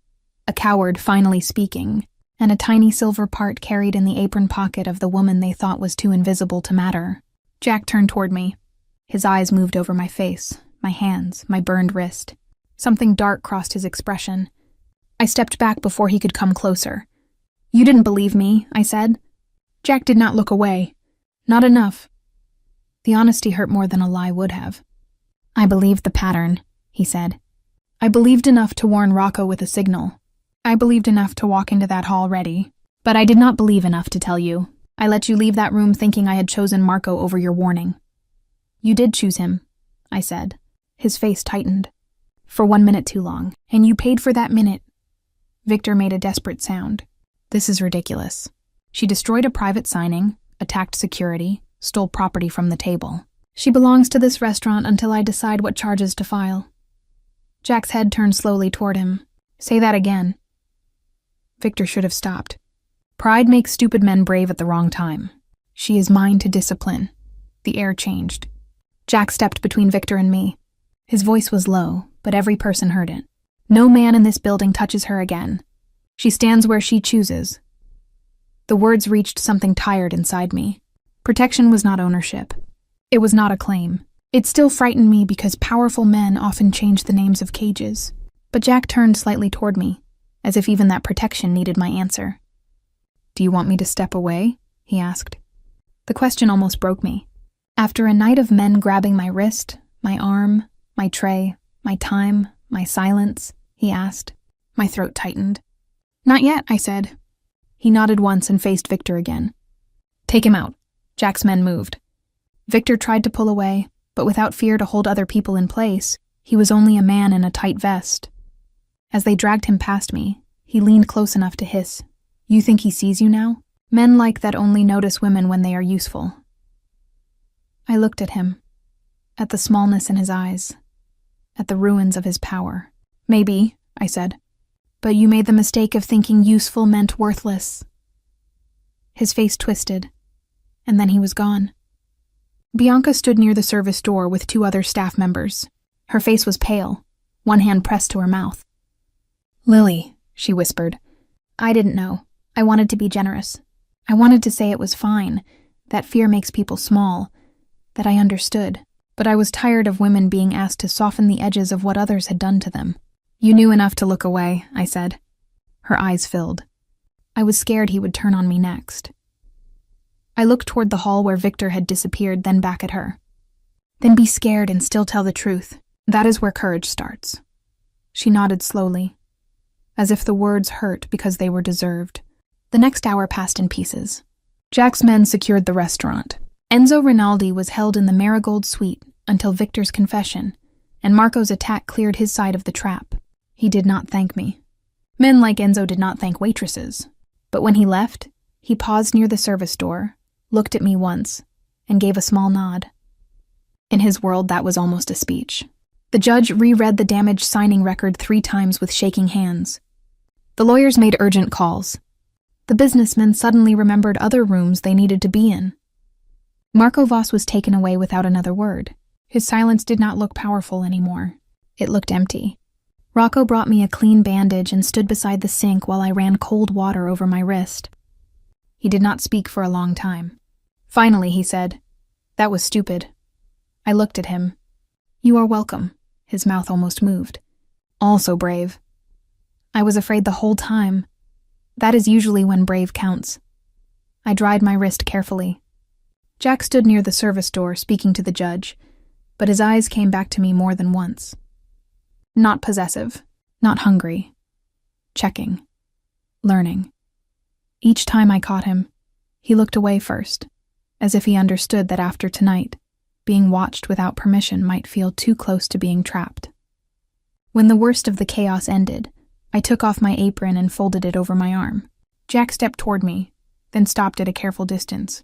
a coward finally speaking, and a tiny silver part carried in the apron pocket of the woman they thought was too invisible to matter. Jack turned toward me. His eyes moved over my face, my hands, my burned wrist. Something dark crossed his expression. I stepped back before he could come closer. "You didn't believe me," I said. Jack did not look away. Not enough. The honesty hurt more than a lie would have. "I believed the pattern," he said. "I believed enough to warn Rocco with a signal. I believed enough to walk into that hall ready. But I did not believe enough to tell you. I let you leave that room thinking I had chosen Marco over your warning." "You did choose him," I said. His face tightened. "For 1 minute too long, and you paid for that minute." Victor made a desperate sound. "This is ridiculous. She destroyed a private signing, attacked security, stole property from the table. She belongs to this restaurant until I decide what charges to file." Jack's head turned slowly toward him. "Say that again." Victor should have stopped. Pride makes stupid men brave at the wrong time. She is mine to discipline. The air changed. Jack stepped between Victor and me. His voice was low, but every person heard it. "No man in this building touches her again. She stands where she chooses." The words reached something tired inside me. Protection was not ownership. It was not a claim. It still frightened me because powerful men often change the names of cages. But Jack turned slightly toward me, as if even that protection needed my answer. "Do you want me to step away?" he asked. The question almost broke me. After a night of men grabbing my wrist, my arm, my tray, my time, my silence, he asked. My throat tightened. "Not yet," I said. He nodded once and faced Victor again. "Take him out." Jack's men moved. Victor tried to pull away, but without fear to hold other people in place, he was only a man in a tight vest. As they dragged him past me, he leaned close enough to hiss. "You think he sees you now? Men like that only notice women when they are useful." I looked at him, at the smallness in his eyes, at the ruins of his power. "Maybe," I said, "but you made the mistake of thinking useful meant worthless." His face twisted, and then he was gone. Bianca stood near the service door with 2 other staff members. Her face was pale, one hand pressed to her mouth. "Lily," she whispered. "I didn't know. I wanted to be generous. I wanted to say it was fine, that fear makes people small, that I understood. But I was tired of women being asked to soften the edges of what others had done to them." "You knew enough to look away," I said. Her eyes filled. I was scared he would turn on me next. I looked toward the hall where Victor had disappeared, then back at her. "Then be scared and still tell the truth. That is where courage starts." She nodded slowly, as if the words hurt because they were deserved. The next hour passed in pieces. Jack's men secured the restaurant. Enzo Rinaldi was held in the Marigold suite until Victor's confession, and Marco's attack cleared his side of the trap. He did not thank me. Men like Enzo did not thank waitresses. But when he left, he paused near the service door, looked at me once, and gave a small nod. In his world, that was almost a speech. The judge reread the damaged signing record 3 times with shaking hands. The lawyers made urgent calls. The businessmen suddenly remembered other rooms they needed to be in. Marco Voss was taken away without another word. His silence did not look powerful anymore. It looked empty. Rocco brought me a clean bandage and stood beside the sink while I ran cold water over my wrist. He did not speak for a long time. Finally, he said, "That was stupid." I looked at him. "You are welcome." His mouth almost moved. "All so brave." I was afraid the whole time. That is usually when brave counts. I dried my wrist carefully. Jack stood near the service door speaking to the judge, but his eyes came back to me more than once. Not possessive, not hungry. Checking. Learning. Each time I caught him, he looked away first, as if he understood that after tonight, being watched without permission might feel too close to being trapped. When the worst of the chaos ended, I took off my apron and folded it over my arm. Jack stepped toward me, then stopped at a careful distance.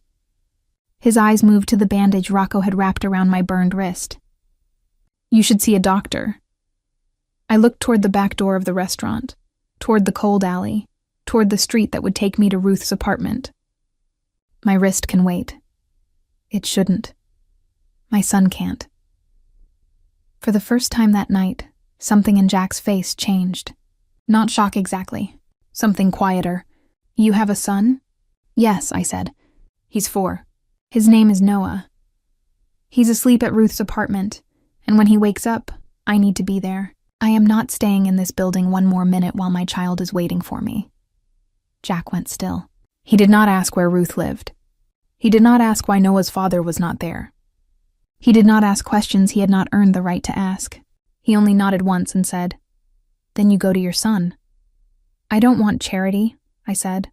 His eyes moved to the bandage Rocco had wrapped around my burned wrist. "You should see a doctor." I looked toward the back door of the restaurant, toward the cold alley, toward the street that would take me to Ruth's apartment. "My wrist can wait," It shouldn't. My son can't. For the first time that night, something in Jack's face changed. Not shock exactly. Something quieter. You have a son? Yes, I said. He's 4. His name is Noah. He's asleep at Ruth's apartment, and when he wakes up, I need to be there. I am not staying in this building one more minute while my child is waiting for me. Jack went still. He did not ask where Ruth lived. He did not ask why Noah's father was not there. He did not ask questions he had not earned the right to ask. He only nodded once and said, "Then you go to your son." "I don't want charity," I said,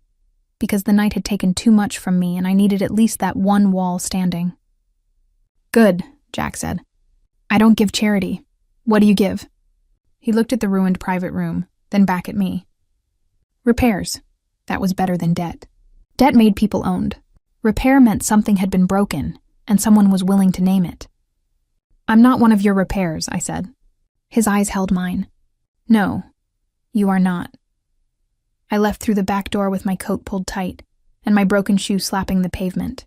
because the night had taken too much from me and I needed at least that one wall standing. "Good," Jack said. "I don't give charity. What do you give?" He looked at the ruined private room, then back at me. "Repairs." That was better than debt. Debt made people owned. Repair meant something had been broken, and someone was willing to name it. "I'm not one of your repairs," I said. His eyes held mine. "No, you are not." I left through the back door with my coat pulled tight, and my broken shoe slapping the pavement.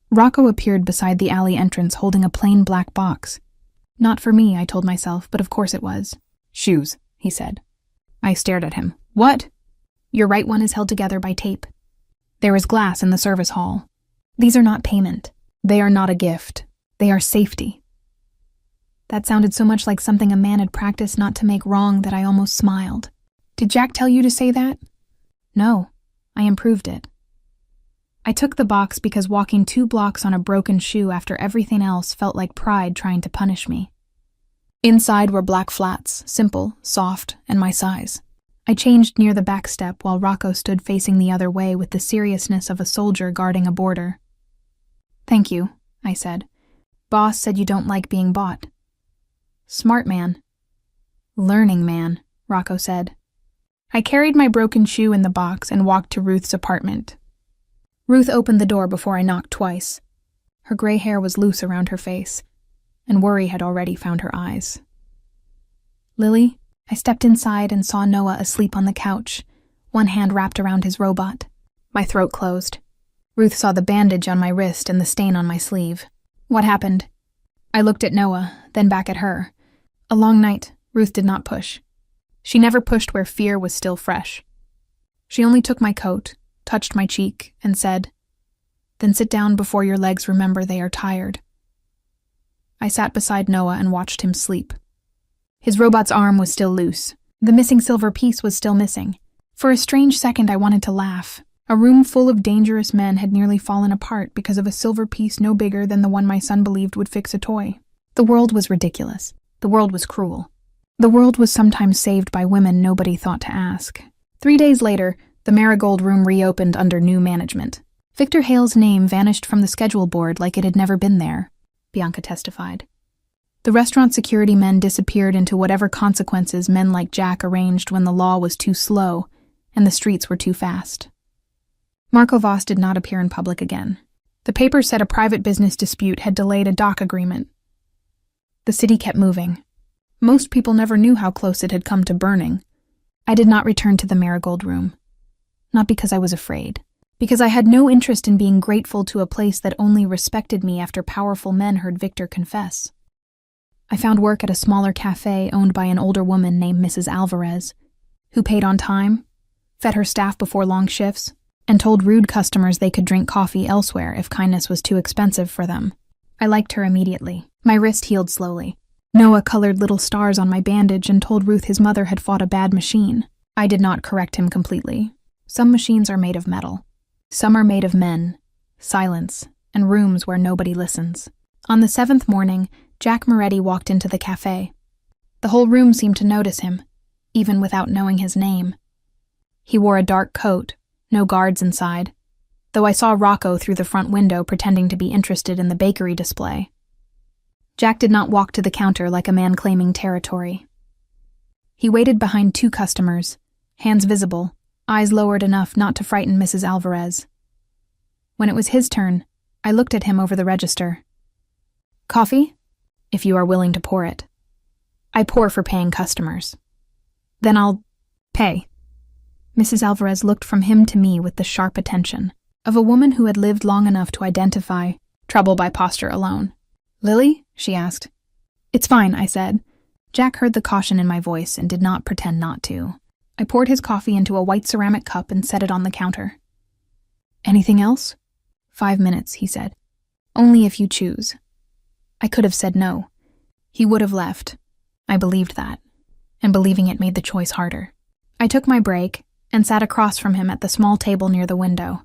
Rocco appeared beside the alley entrance holding a plain black box. Not for me, I told myself, but of course it was. "Shoes," he said. I stared at him. "What?" "Your right one is held together by tape. There is glass in the service hall. These are not payment. They are not a gift. They are safety." That sounded so much like something a man had practiced not to make wrong that I almost smiled. "Did Jack tell you to say that?" "No, I improved it." I took the box because walking 2 blocks on a broken shoe after everything else felt like pride trying to punish me. Inside were black flats, simple, soft, and my size. I changed near the back step while Rocco stood facing the other way with the seriousness of a soldier guarding a border. "Thank you," I said. "Boss said you don't like being bought." "Smart man." "Learning man," Rocco said. I carried my broken shoe in the box and walked to Ruth's apartment. Ruth opened the door before I knocked twice. Her gray hair was loose around her face, and worry had already found her eyes. "Lily?" I stepped inside and saw Noah asleep on the couch, one hand wrapped around his robot. My throat closed. Ruth saw the bandage on my wrist and the stain on my sleeve. "What happened?" I looked at Noah, then back at her. A long night, Ruth did not push. She never pushed where fear was still fresh. She only took my coat, touched my cheek, and said, "Then sit down before your legs remember they are tired." I sat beside Noah and watched him sleep. His robot's arm was still loose. The missing silver piece was still missing. For a strange second I wanted to laugh. A room full of dangerous men had nearly fallen apart because of a silver piece no bigger than the one my son believed would fix a toy. The world was ridiculous. The world was cruel. The world was sometimes saved by women nobody thought to ask. 3 days later, the Marigold Room reopened under new management. Victor Hale's name vanished from the schedule board like it had never been there, Bianca testified. The restaurant security men disappeared into whatever consequences men like Jack arranged when the law was too slow and the streets were too fast. Marco Voss did not appear in public again. The paper said a private business dispute had delayed a dock agreement. The city kept moving. Most people never knew how close it had come to burning. I did not return to the Marigold Room. Not because I was afraid. Because I had no interest in being grateful to a place that only respected me after powerful men heard Victor confess. I found work at a smaller cafe owned by an older woman named Mrs. Alvarez, who paid on time, fed her staff before long shifts, and told rude customers they could drink coffee elsewhere if kindness was too expensive for them. I liked her immediately. My wrist healed slowly. Noah colored little stars on my bandage and told Ruth his mother had fought a bad machine. I did not correct him completely. Some machines are made of metal. Some are made of men, silence, and rooms where nobody listens. On the 7th morning, Jack Moretti walked into the cafe. The whole room seemed to notice him, even without knowing his name. He wore a dark coat, no guards inside, though I saw Rocco through the front window pretending to be interested in the bakery display. Jack did not walk to the counter like a man claiming territory. He waited behind 2 customers, hands visible, eyes lowered enough not to frighten Mrs. Alvarez. When it was his turn, I looked at him over the register. "Coffee? If you are willing to pour it. I pour for paying customers. Then I'll pay." Mrs. Alvarez looked from him to me with the sharp attention of a woman who had lived long enough to identify trouble by posture alone. "Lily?" she asked. "It's fine," I said. Jack heard the caution in my voice and did not pretend not to. I poured his coffee into a white ceramic cup and set it on the counter. "Anything else?" "5 minutes," he said. "Only if you choose." I could have said no. He would have left. I believed that, and believing it made the choice harder. I took my break and sat across from him at the small table near the window.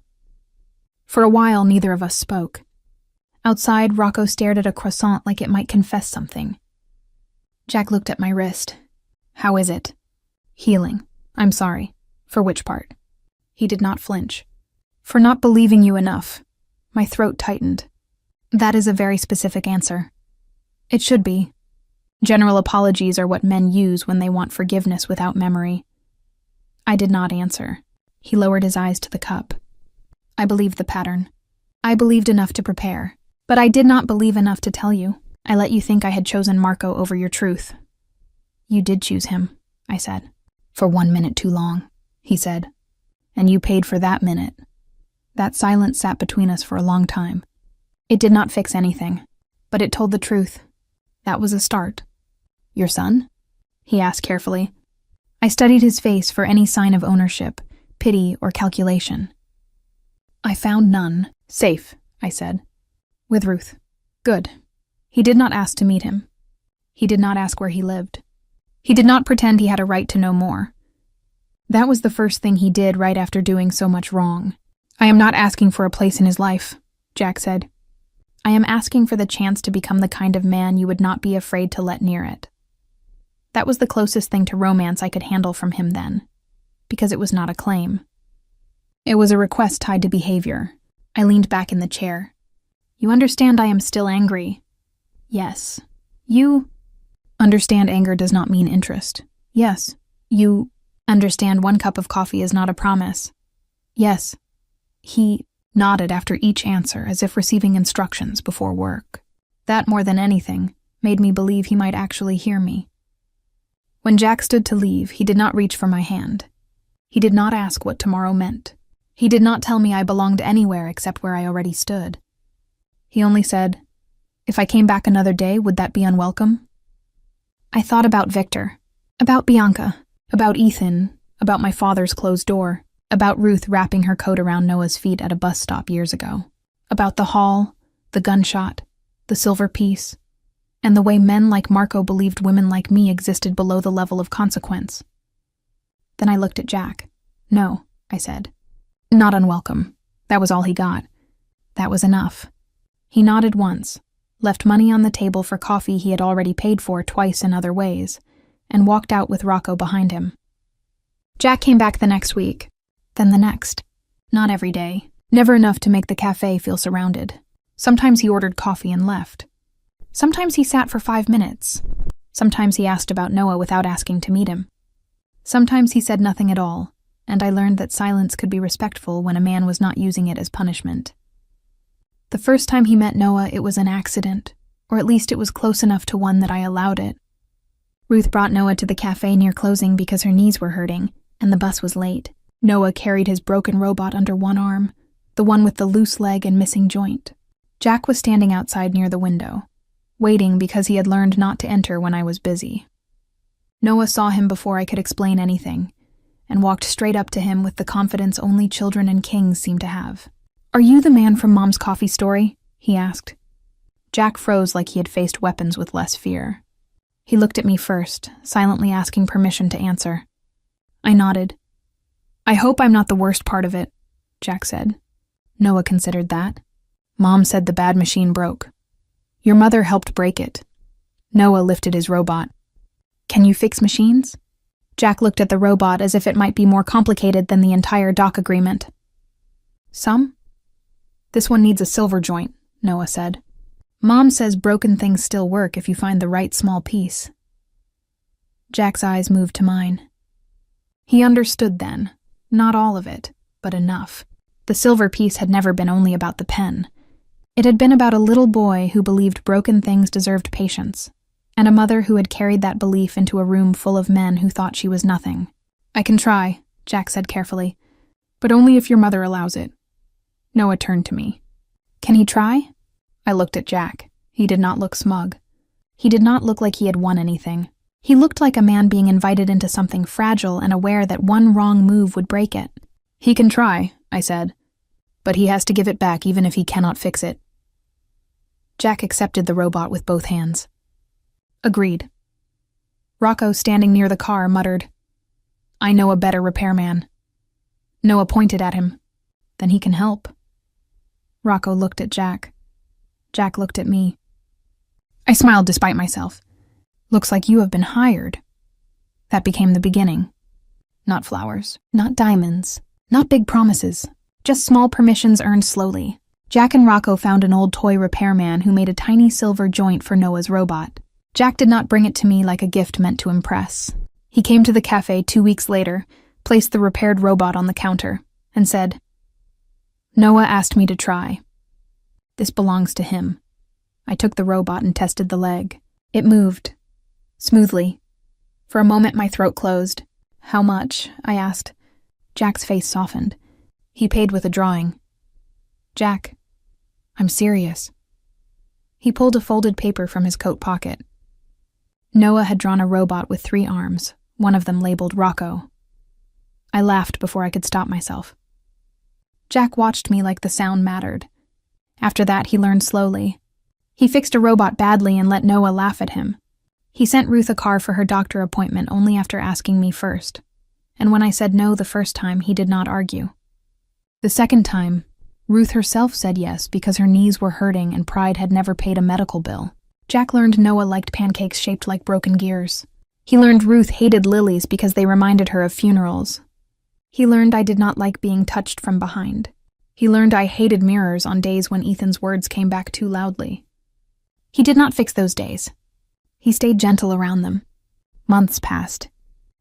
For a while, neither of us spoke. Outside, Rocco stared at a croissant like it might confess something. Jack looked at my wrist. "How is it?" "Healing. I'm sorry." "For which part?" He did not flinch. "For not believing you enough." My throat tightened. "That is a very specific answer." "It should be. General apologies are what men use when they want forgiveness without memory." I did not answer. He lowered his eyes to the cup. "I believed the pattern. I believed enough to prepare. But I did not believe enough to tell you. I let you think I had chosen Marco over your truth." "You did choose him," I said. "For 1 minute too long," he said. "And you paid for that minute." That silence sat between us for a long time. It did not fix anything, but it told the truth. That was a start. "Your son?" he asked carefully. I studied his face for any sign of ownership, pity, or calculation. "I found none. Safe," I said. "With Ruth." "Good." He did not ask to meet him. He did not ask where he lived. He did not pretend he had a right to know more. That was the first thing he did right after doing so much wrong. "I am not asking for a place in his life," Jack said. "I am asking for the chance to become the kind of man you would not be afraid to let near it." That was the closest thing to romance I could handle from him then, because it was not a claim. It was a request tied to behavior. I leaned back in the chair. "You understand I am still angry?" "Yes." "You understand anger does not mean interest?" "Yes." "You understand 1 cup of coffee is not a promise?" "Yes." He nodded after each answer as if receiving instructions before work. That, more than anything, made me believe he might actually hear me. When Jack stood to leave, he did not reach for my hand. He did not ask what tomorrow meant. He did not tell me I belonged anywhere except where I already stood. He only said, "If I came back another day, would that be unwelcome?" I thought about Victor, about Bianca, about Ethan, about my father's closed door, about Ruth wrapping her coat around Noah's feet at a bus stop years ago, about the hall, the gunshot, the silver piece, and the way men like Marco believed women like me existed below the level of consequence. Then I looked at Jack. "No," I said. "Not unwelcome." That was all he got. That was enough. He nodded once, left money on the table for coffee he had already paid for twice in other ways, and walked out with Rocco behind him. Jack came back the next week, then the next. Not every day, never enough to make the cafe feel surrounded. Sometimes he ordered coffee and left. Sometimes he sat for 5 minutes. Sometimes he asked about Noah without asking to meet him. Sometimes he said nothing at all, and I learned that silence could be respectful when a man was not using it as punishment. The first time he met Noah, it was an accident, or at least it was close enough to one that I allowed it. Ruth brought Noah to the cafe near closing because her knees were hurting, and the bus was late. Noah carried his broken robot under one arm, the one with the loose leg and missing joint. Jack was standing outside near the window, waiting because he had learned not to enter when I was busy. Noah saw him before I could explain anything, and walked straight up to him with the confidence only children and kings seem to have. "Are you the man from Mom's coffee story?" he asked. Jack froze like he had faced weapons with less fear. He looked at me first, silently asking permission to answer. I nodded. "I hope I'm not the worst part of it," Jack said. Noah considered that. "Mom said the bad machine broke. Your mother helped break it." Noah lifted his robot. "Can you fix machines?" Jack looked at the robot as if it might be more complicated than the entire dock agreement. "Some?" "This one needs a silver joint," Noah said. "Mom says broken things still work if you find the right small piece." Jack's eyes moved to mine. He understood then. Not all of it, but enough. The silver piece had never been only about the pen. It had been about a little boy who believed broken things deserved patience, and a mother who had carried that belief into a room full of men who thought she was nothing. "I can try," Jack said carefully, "but only if your mother allows it." Noah turned to me. "Can he try?" I looked at Jack. He did not look smug. He did not look like he had won anything. He looked like a man being invited into something fragile and aware that one wrong move would break it. "He can try," I said, "but he has to give it back even if he cannot fix it." Jack accepted the robot with both hands. "Agreed." Rocco, standing near the car, muttered, "I know a better repairman." Noah pointed at him. "Then he can help." Rocco looked at Jack. Jack looked at me. I smiled despite myself. "Looks like you have been hired." That became the beginning. Not flowers, not diamonds, not big promises, just small permissions earned slowly. Jack and Rocco found an old toy repairman who made a tiny silver joint for Noah's robot. Jack did not bring it to me like a gift meant to impress. He came to the cafe 2 weeks later, placed the repaired robot on the counter, and said, "Noah asked me to try. This belongs to him." I took the robot and tested the leg. It moved. Smoothly. For a moment my throat closed. "How much?" I asked. Jack's face softened. He paid with a drawing. "Jack, I'm serious." He pulled a folded paper from his coat pocket. Noah had drawn a robot with 3 arms, one of them labeled Rocco. I laughed before I could stop myself. Jack watched me like the sound mattered. After that, he learned slowly. He fixed a robot badly and let Noah laugh at him. He sent Ruth a car for her doctor appointment only after asking me first. And when I said no the first time, he did not argue. The second time, Ruth herself said yes because her knees were hurting and Pride had never paid a medical bill. Jack learned Noah liked pancakes shaped like broken gears. He learned Ruth hated lilies because they reminded her of funerals. He learned I did not like being touched from behind. He learned I hated mirrors on days when Ethan's words came back too loudly. He did not fix those days. He stayed gentle around them. Months passed.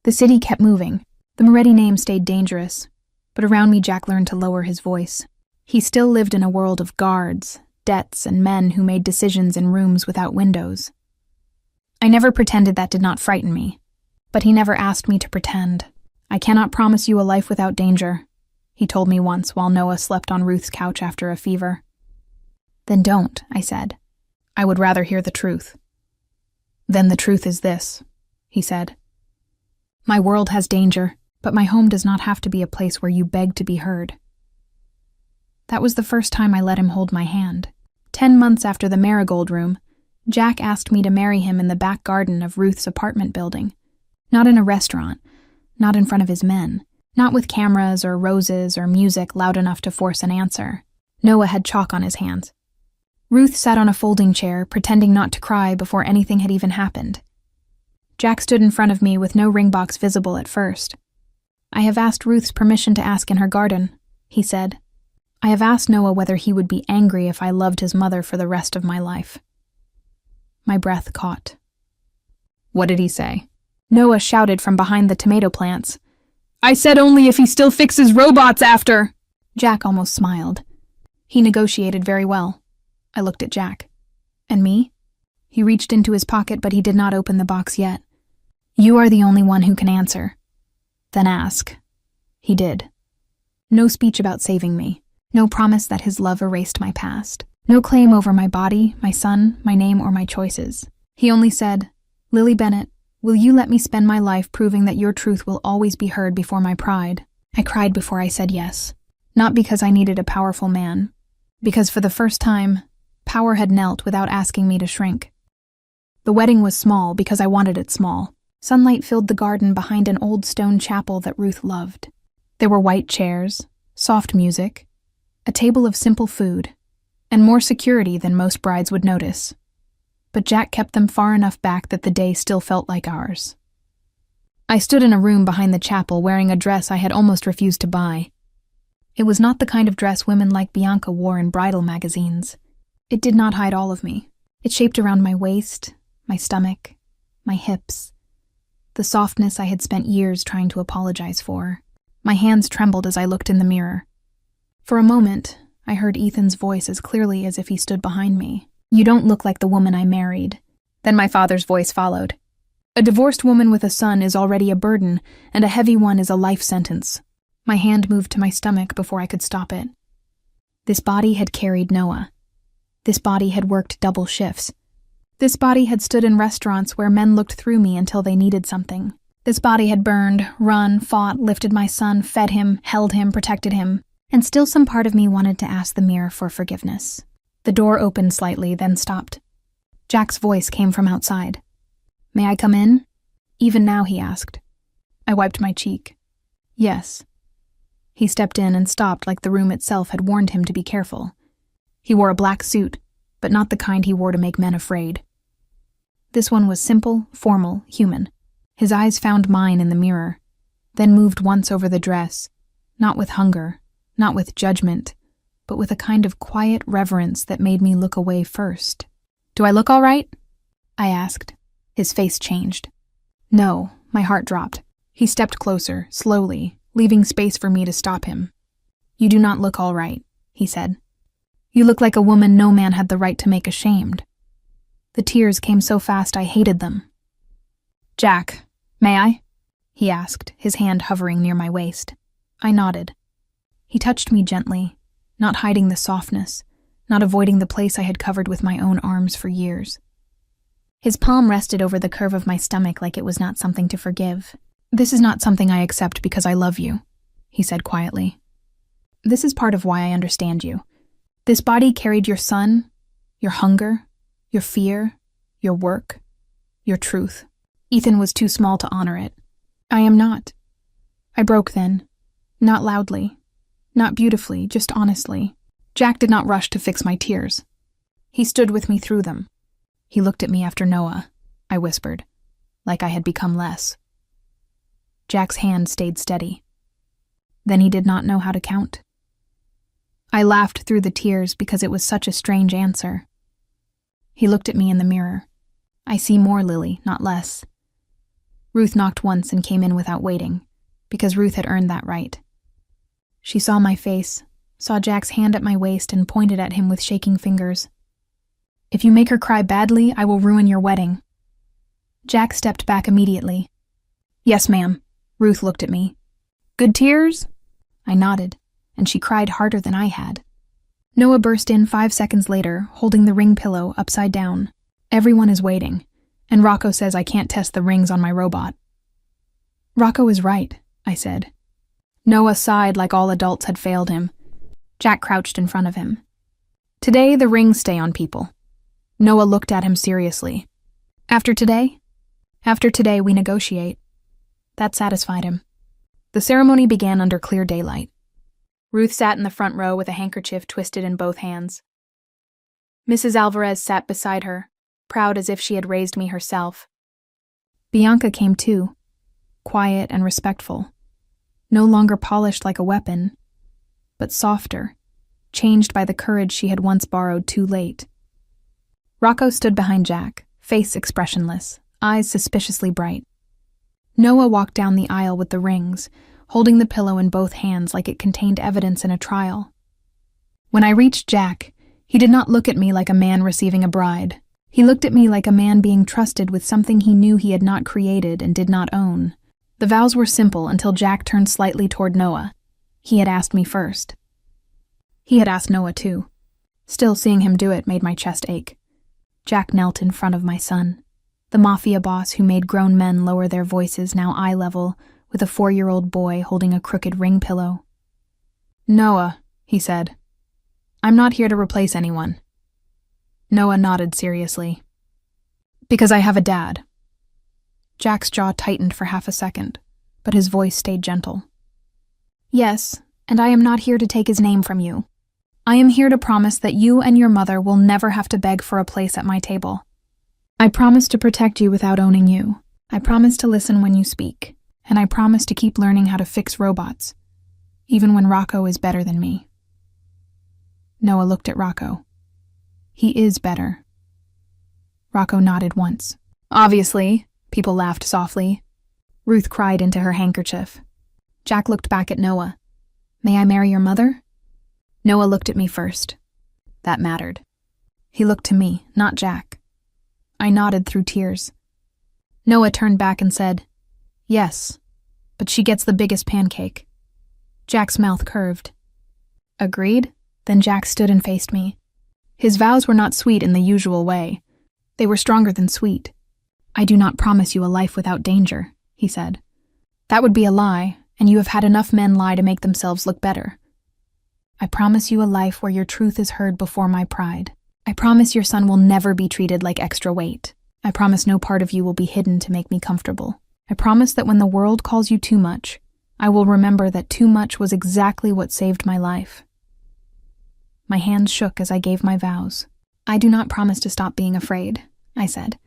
The city kept moving. The Moretti name stayed dangerous. But around me, Jack learned to lower his voice. He still lived in a world of guards, debts, and men who made decisions in rooms without windows. I never pretended that did not frighten me. But he never asked me to pretend. "I cannot promise you a life without danger," he told me once while Noah slept on Ruth's couch after a fever. "Then don't," I said. "I would rather hear the truth." "Then the truth is this," he said. "My world has danger, but my home does not have to be a place where you beg to be heard." That was the first time I let him hold my hand. 10 months after the Marigold Room, Jack asked me to marry him in the back garden of Ruth's apartment building. Not in a restaurant, not in front of his men, not with cameras or roses or music loud enough to force an answer. Noah had chalk on his hands. Ruth sat on a folding chair, pretending not to cry before anything had even happened. Jack stood in front of me with no ring box visible at first. "I have asked Ruth's permission to ask in her garden," he said. "I have asked Noah whether he would be angry if I loved his mother for the rest of my life." My breath caught. "What did he say?" Noah shouted from behind the tomato plants. "I said only if he still fixes robots after!" Jack almost smiled. He negotiated very well. I looked at Jack. "And me?" He reached into his pocket, but he did not open the box yet. "You are the only one who can answer." "Then ask." He did. No speech about saving me. No promise that his love erased my past. No claim over my body, my son, my name, or my choices. He only said, "Lily Bennett, will you let me spend my life proving that your truth will always be heard before my pride?" I cried before I said yes. Not because I needed a powerful man. Because for the first time, power had knelt without asking me to shrink. The wedding was small because I wanted it small. Sunlight filled the garden behind an old stone chapel that Ruth loved. There were white chairs, soft music, a table of simple food, and more security than most brides would notice. But Jack kept them far enough back that the day still felt like ours. I stood in a room behind the chapel wearing a dress I had almost refused to buy. It was not the kind of dress women like Bianca wore in bridal magazines. It did not hide all of me. It shaped around my waist, my stomach, my hips, the softness I had spent years trying to apologize for. My hands trembled as I looked in the mirror. For a moment, I heard Ethan's voice as clearly as if he stood behind me. "You don't look like the woman I married." Then my father's voice followed. "A divorced woman with a son is already a burden, and a heavy one is a life sentence." My hand moved to my stomach before I could stop it. This body had carried Noah. This body had worked double shifts. This body had stood in restaurants where men looked through me until they needed something. This body had burned, run, fought, lifted my son, fed him, held him, protected him, and still some part of me wanted to ask the mirror for forgiveness. The door opened slightly, then stopped. Jack's voice came from outside. "May I come in?" Even now, he asked. I wiped my cheek. "Yes." He stepped in and stopped like the room itself had warned him to be careful. He wore a black suit, but not the kind he wore to make men afraid. This one was simple, formal, human. His eyes found mine in the mirror, then moved once over the dress, not with hunger, not with judgment, but with a kind of quiet reverence that made me look away first. "Do I look all right?" I asked. His face changed. No, my heart dropped. He stepped closer, slowly, leaving space for me to stop him. "You do not look all right," he said. "You look like a woman no man had the right to make ashamed." The tears came so fast I hated them. "Jack, may I?" he asked, his hand hovering near my waist. I nodded. He touched me gently, not hiding the softness, not avoiding the place I had covered with my own arms for years. His palm rested over the curve of my stomach like it was not something to forgive. "This is not something I accept because I love you," he said quietly. "This is part of why I understand you. This body carried your son, your hunger, your fear, your work, your truth. Ethan was too small to honor it. I am not." I broke then. Not loudly. Not beautifully, just honestly. Jack did not rush to fix my tears. He stood with me through them. He looked at me after Noah, I whispered, like I had become less. Jack's hand stayed steady. Then he did not know how to count. I laughed through the tears because it was such a strange answer. He looked at me in the mirror. "I see more, Lily, not less." Ruth knocked once and came in without waiting, because Ruth had earned that right. She saw my face, saw Jack's hand at my waist, and pointed at him with shaking fingers. "If you make her cry badly, I will ruin your wedding." Jack stepped back immediately. "Yes, ma'am." Ruth looked at me. "Good tears?" I nodded, and she cried harder than I had. Noah burst in 5 seconds later, holding the ring pillow upside down. "Everyone is waiting, and Rocco says I can't test the rings on my robot." "Rocco is right," I said. Noah sighed like all adults had failed him. Jack crouched in front of him. "Today, the rings stay on people." Noah looked at him seriously. After today, we negotiate." That satisfied him. The ceremony began under clear daylight. Ruth sat in the front row with a handkerchief twisted in both hands. Mrs. Alvarez sat beside her, proud as if she had raised me herself. Bianca came too, quiet and respectful, no longer polished like a weapon, but softer, changed by the courage she had once borrowed too late. Rocco stood behind Jack, face expressionless, eyes suspiciously bright. Noah walked down the aisle with the rings, holding the pillow in both hands like it contained evidence in a trial. When I reached Jack, he did not look at me like a man receiving a bride. He looked at me like a man being trusted with something he knew he had not created and did not own. The vows were simple until Jack turned slightly toward Noah. He had asked me first. He had asked Noah too. Still, seeing him do it made my chest ache. Jack knelt in front of my son. The Mafia boss who made grown men lower their voices, now eye level, with a 4-year-old boy holding a crooked ring pillow. "Noah," he said, "I'm not here to replace anyone." Noah nodded seriously. "Because I have a dad." Jack's jaw tightened for half a second, but his voice stayed gentle. "Yes, and I am not here to take his name from you. I am here to promise that you and your mother will never have to beg for a place at my table. I promise to protect you without owning you. I promise to listen when you speak, and I promise to keep learning how to fix robots, even when Rocco is better than me." Noah looked at Rocco. "He is better." Rocco nodded once. "Obviously," people laughed softly. Ruth cried into her handkerchief. Jack looked back at Noah. "May I marry your mother?" Noah looked at me first. That mattered. He looked to me, not Jack. I nodded through tears. Noah turned back and said, "Yes, but she gets the biggest pancake." Jack's mouth curved. "Agreed?" Then Jack stood and faced me. His vows were not sweet in the usual way. They were stronger than sweet. "I do not promise you a life without danger," he said. "That would be a lie, and you have had enough men lie to make themselves look better. I promise you a life where your truth is heard before my pride. I promise your son will never be treated like extra weight. I promise no part of you will be hidden to make me comfortable. I promise that when the world calls you too much, I will remember that too much was exactly what saved my life." My hands shook as I gave my vows. "I do not promise to stop being afraid," I said.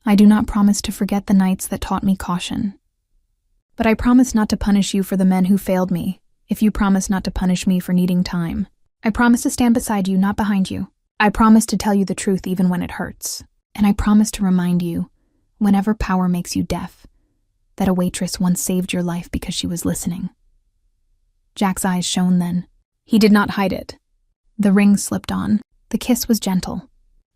"I do not promise to forget the nights that taught me caution. But I promise not to punish you for the men who failed me, if you promise not to punish me for needing time. I promise to stand beside you, not behind you. I promise to tell you the truth even when it hurts. And I promise to remind you, whenever power makes you deaf, that a waitress once saved your life because she was listening." Jack's eyes shone then. He did not hide it. The ring slipped on. The kiss was gentle.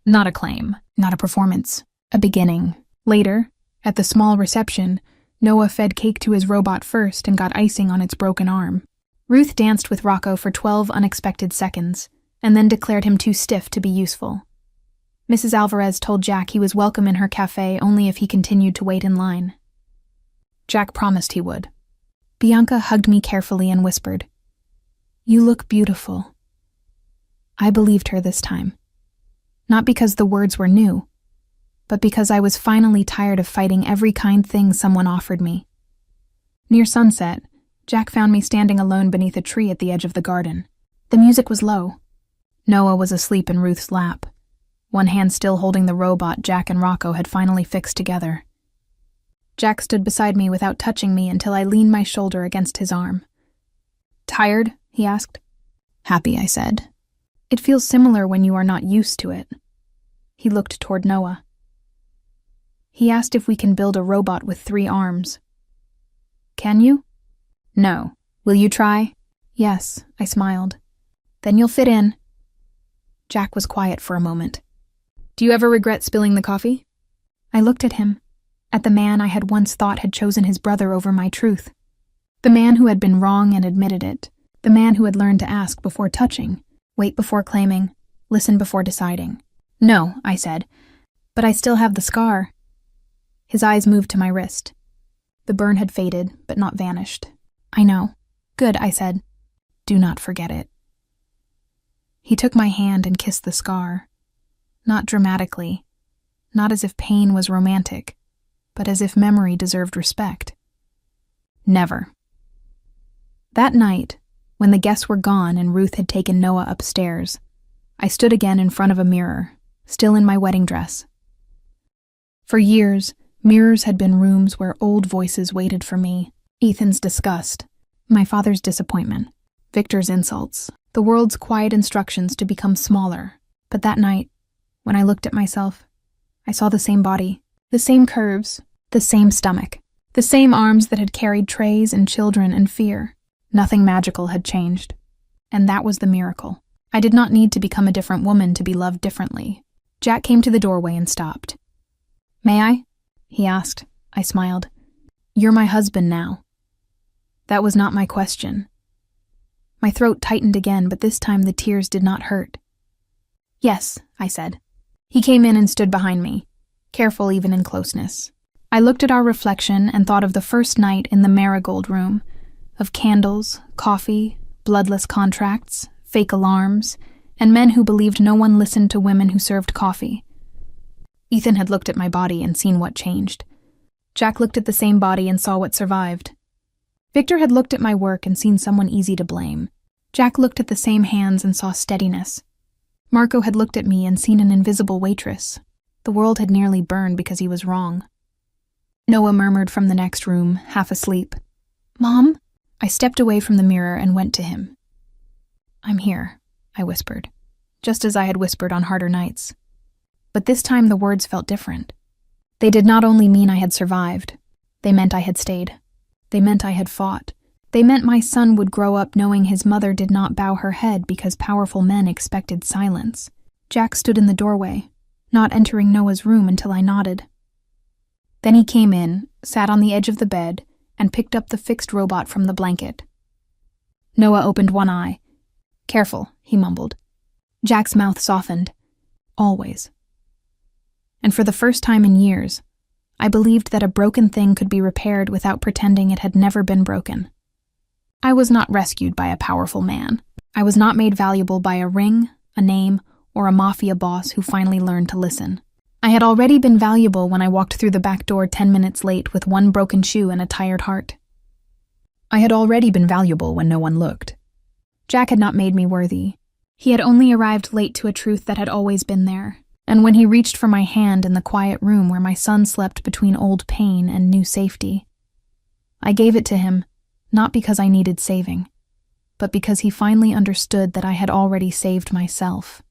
Not a claim, not a performance, a beginning. Later, at the small reception, Noah fed cake to his robot first and got icing on its broken arm. Ruth danced with Rocco for 12 unexpected seconds, and then declared him too stiff to be useful. Mrs. Alvarez told Jack he was welcome in her cafe only if he continued to wait in line. Jack promised he would. Bianca hugged me carefully and whispered, "You look beautiful." I believed her this time. Not because the words were new, but because I was finally tired of fighting every kind thing someone offered me. Near sunset, Jack found me standing alone beneath a tree at the edge of the garden. The music was low. Noah was asleep in Ruth's lap, one hand still holding the robot Jack and Rocco had finally fixed together. Jack stood beside me without touching me until I leaned my shoulder against his arm. "Tired?" he asked. "Happy," I said. "It feels similar when you are not used to it." He looked toward Noah. He asked if we can build a robot with 3 arms. "Can you?" "No. Will you try?" "Yes," I smiled. "Then you'll fit in." Jack was quiet for a moment. "Do you ever regret spilling the coffee?" I looked at him, at the man I had once thought had chosen his brother over my truth. The man who had been wrong and admitted it. The man who had learned to ask before touching, wait before claiming, listen before deciding. "No," I said, "but I still have the scar." His eyes moved to my wrist. The burn had faded, but not vanished. "I know." "Good," I said. "Do not forget it." He took my hand and kissed the scar. Not dramatically, not as if pain was romantic, but as if memory deserved respect. Never. That night, when the guests were gone and Ruth had taken Noah upstairs, I stood again in front of a mirror, still in my wedding dress. For years, mirrors had been rooms where old voices waited for me. Ethan's disgust, my father's disappointment, Victor's insults, the world's quiet instructions to become smaller. But that night, when I looked at myself, I saw the same body, the same curves, the same stomach, the same arms that had carried trays and children and fear. Nothing magical had changed. And that was the miracle. I did not need to become a different woman to be loved differently. Jack came to the doorway and stopped. "May I?" he asked. I smiled. "You're my husband now." That was not my question. My throat tightened again, but this time the tears did not hurt. "Yes," I said. He came in and stood behind me, careful even in closeness. I looked at our reflection and thought of the first night in the Marigold Room, of candles, coffee, bloodless contracts, fake alarms, and men who believed no one listened to women who served coffee. Ethan had looked at my body and seen what changed. Jack looked at the same body and saw what survived. Victor had looked at my work and seen someone easy to blame. Jack looked at the same hands and saw steadiness. Marco had looked at me and seen an invisible waitress. The world had nearly burned because he was wrong. Noah murmured from the next room, half asleep. "Mom?" I stepped away from the mirror and went to him. "I'm here," I whispered, just as I had whispered on harder nights. But this time the words felt different. They did not only mean I had survived. They meant I had stayed. They meant I had fought. They meant my son would grow up knowing his mother did not bow her head because powerful men expected silence. Jack stood in the doorway, not entering Noah's room until I nodded. Then he came in, sat on the edge of the bed, and picked up the fixed robot from the blanket. Noah opened one eye. "Careful," he mumbled. Jack's mouth softened. Always. And for the first time in years, I believed that a broken thing could be repaired without pretending it had never been broken. I was not rescued by a powerful man. I was not made valuable by a ring, a name, or a mafia boss who finally learned to listen. I had already been valuable when I walked through the back door 10 minutes late with one broken shoe and a tired heart. I had already been valuable when no one looked. Jack had not made me worthy. He had only arrived late to a truth that had always been there. And when he reached for my hand in the quiet room where my son slept between old pain and new safety, I gave it to him, not because I needed saving, but because he finally understood that I had already saved myself.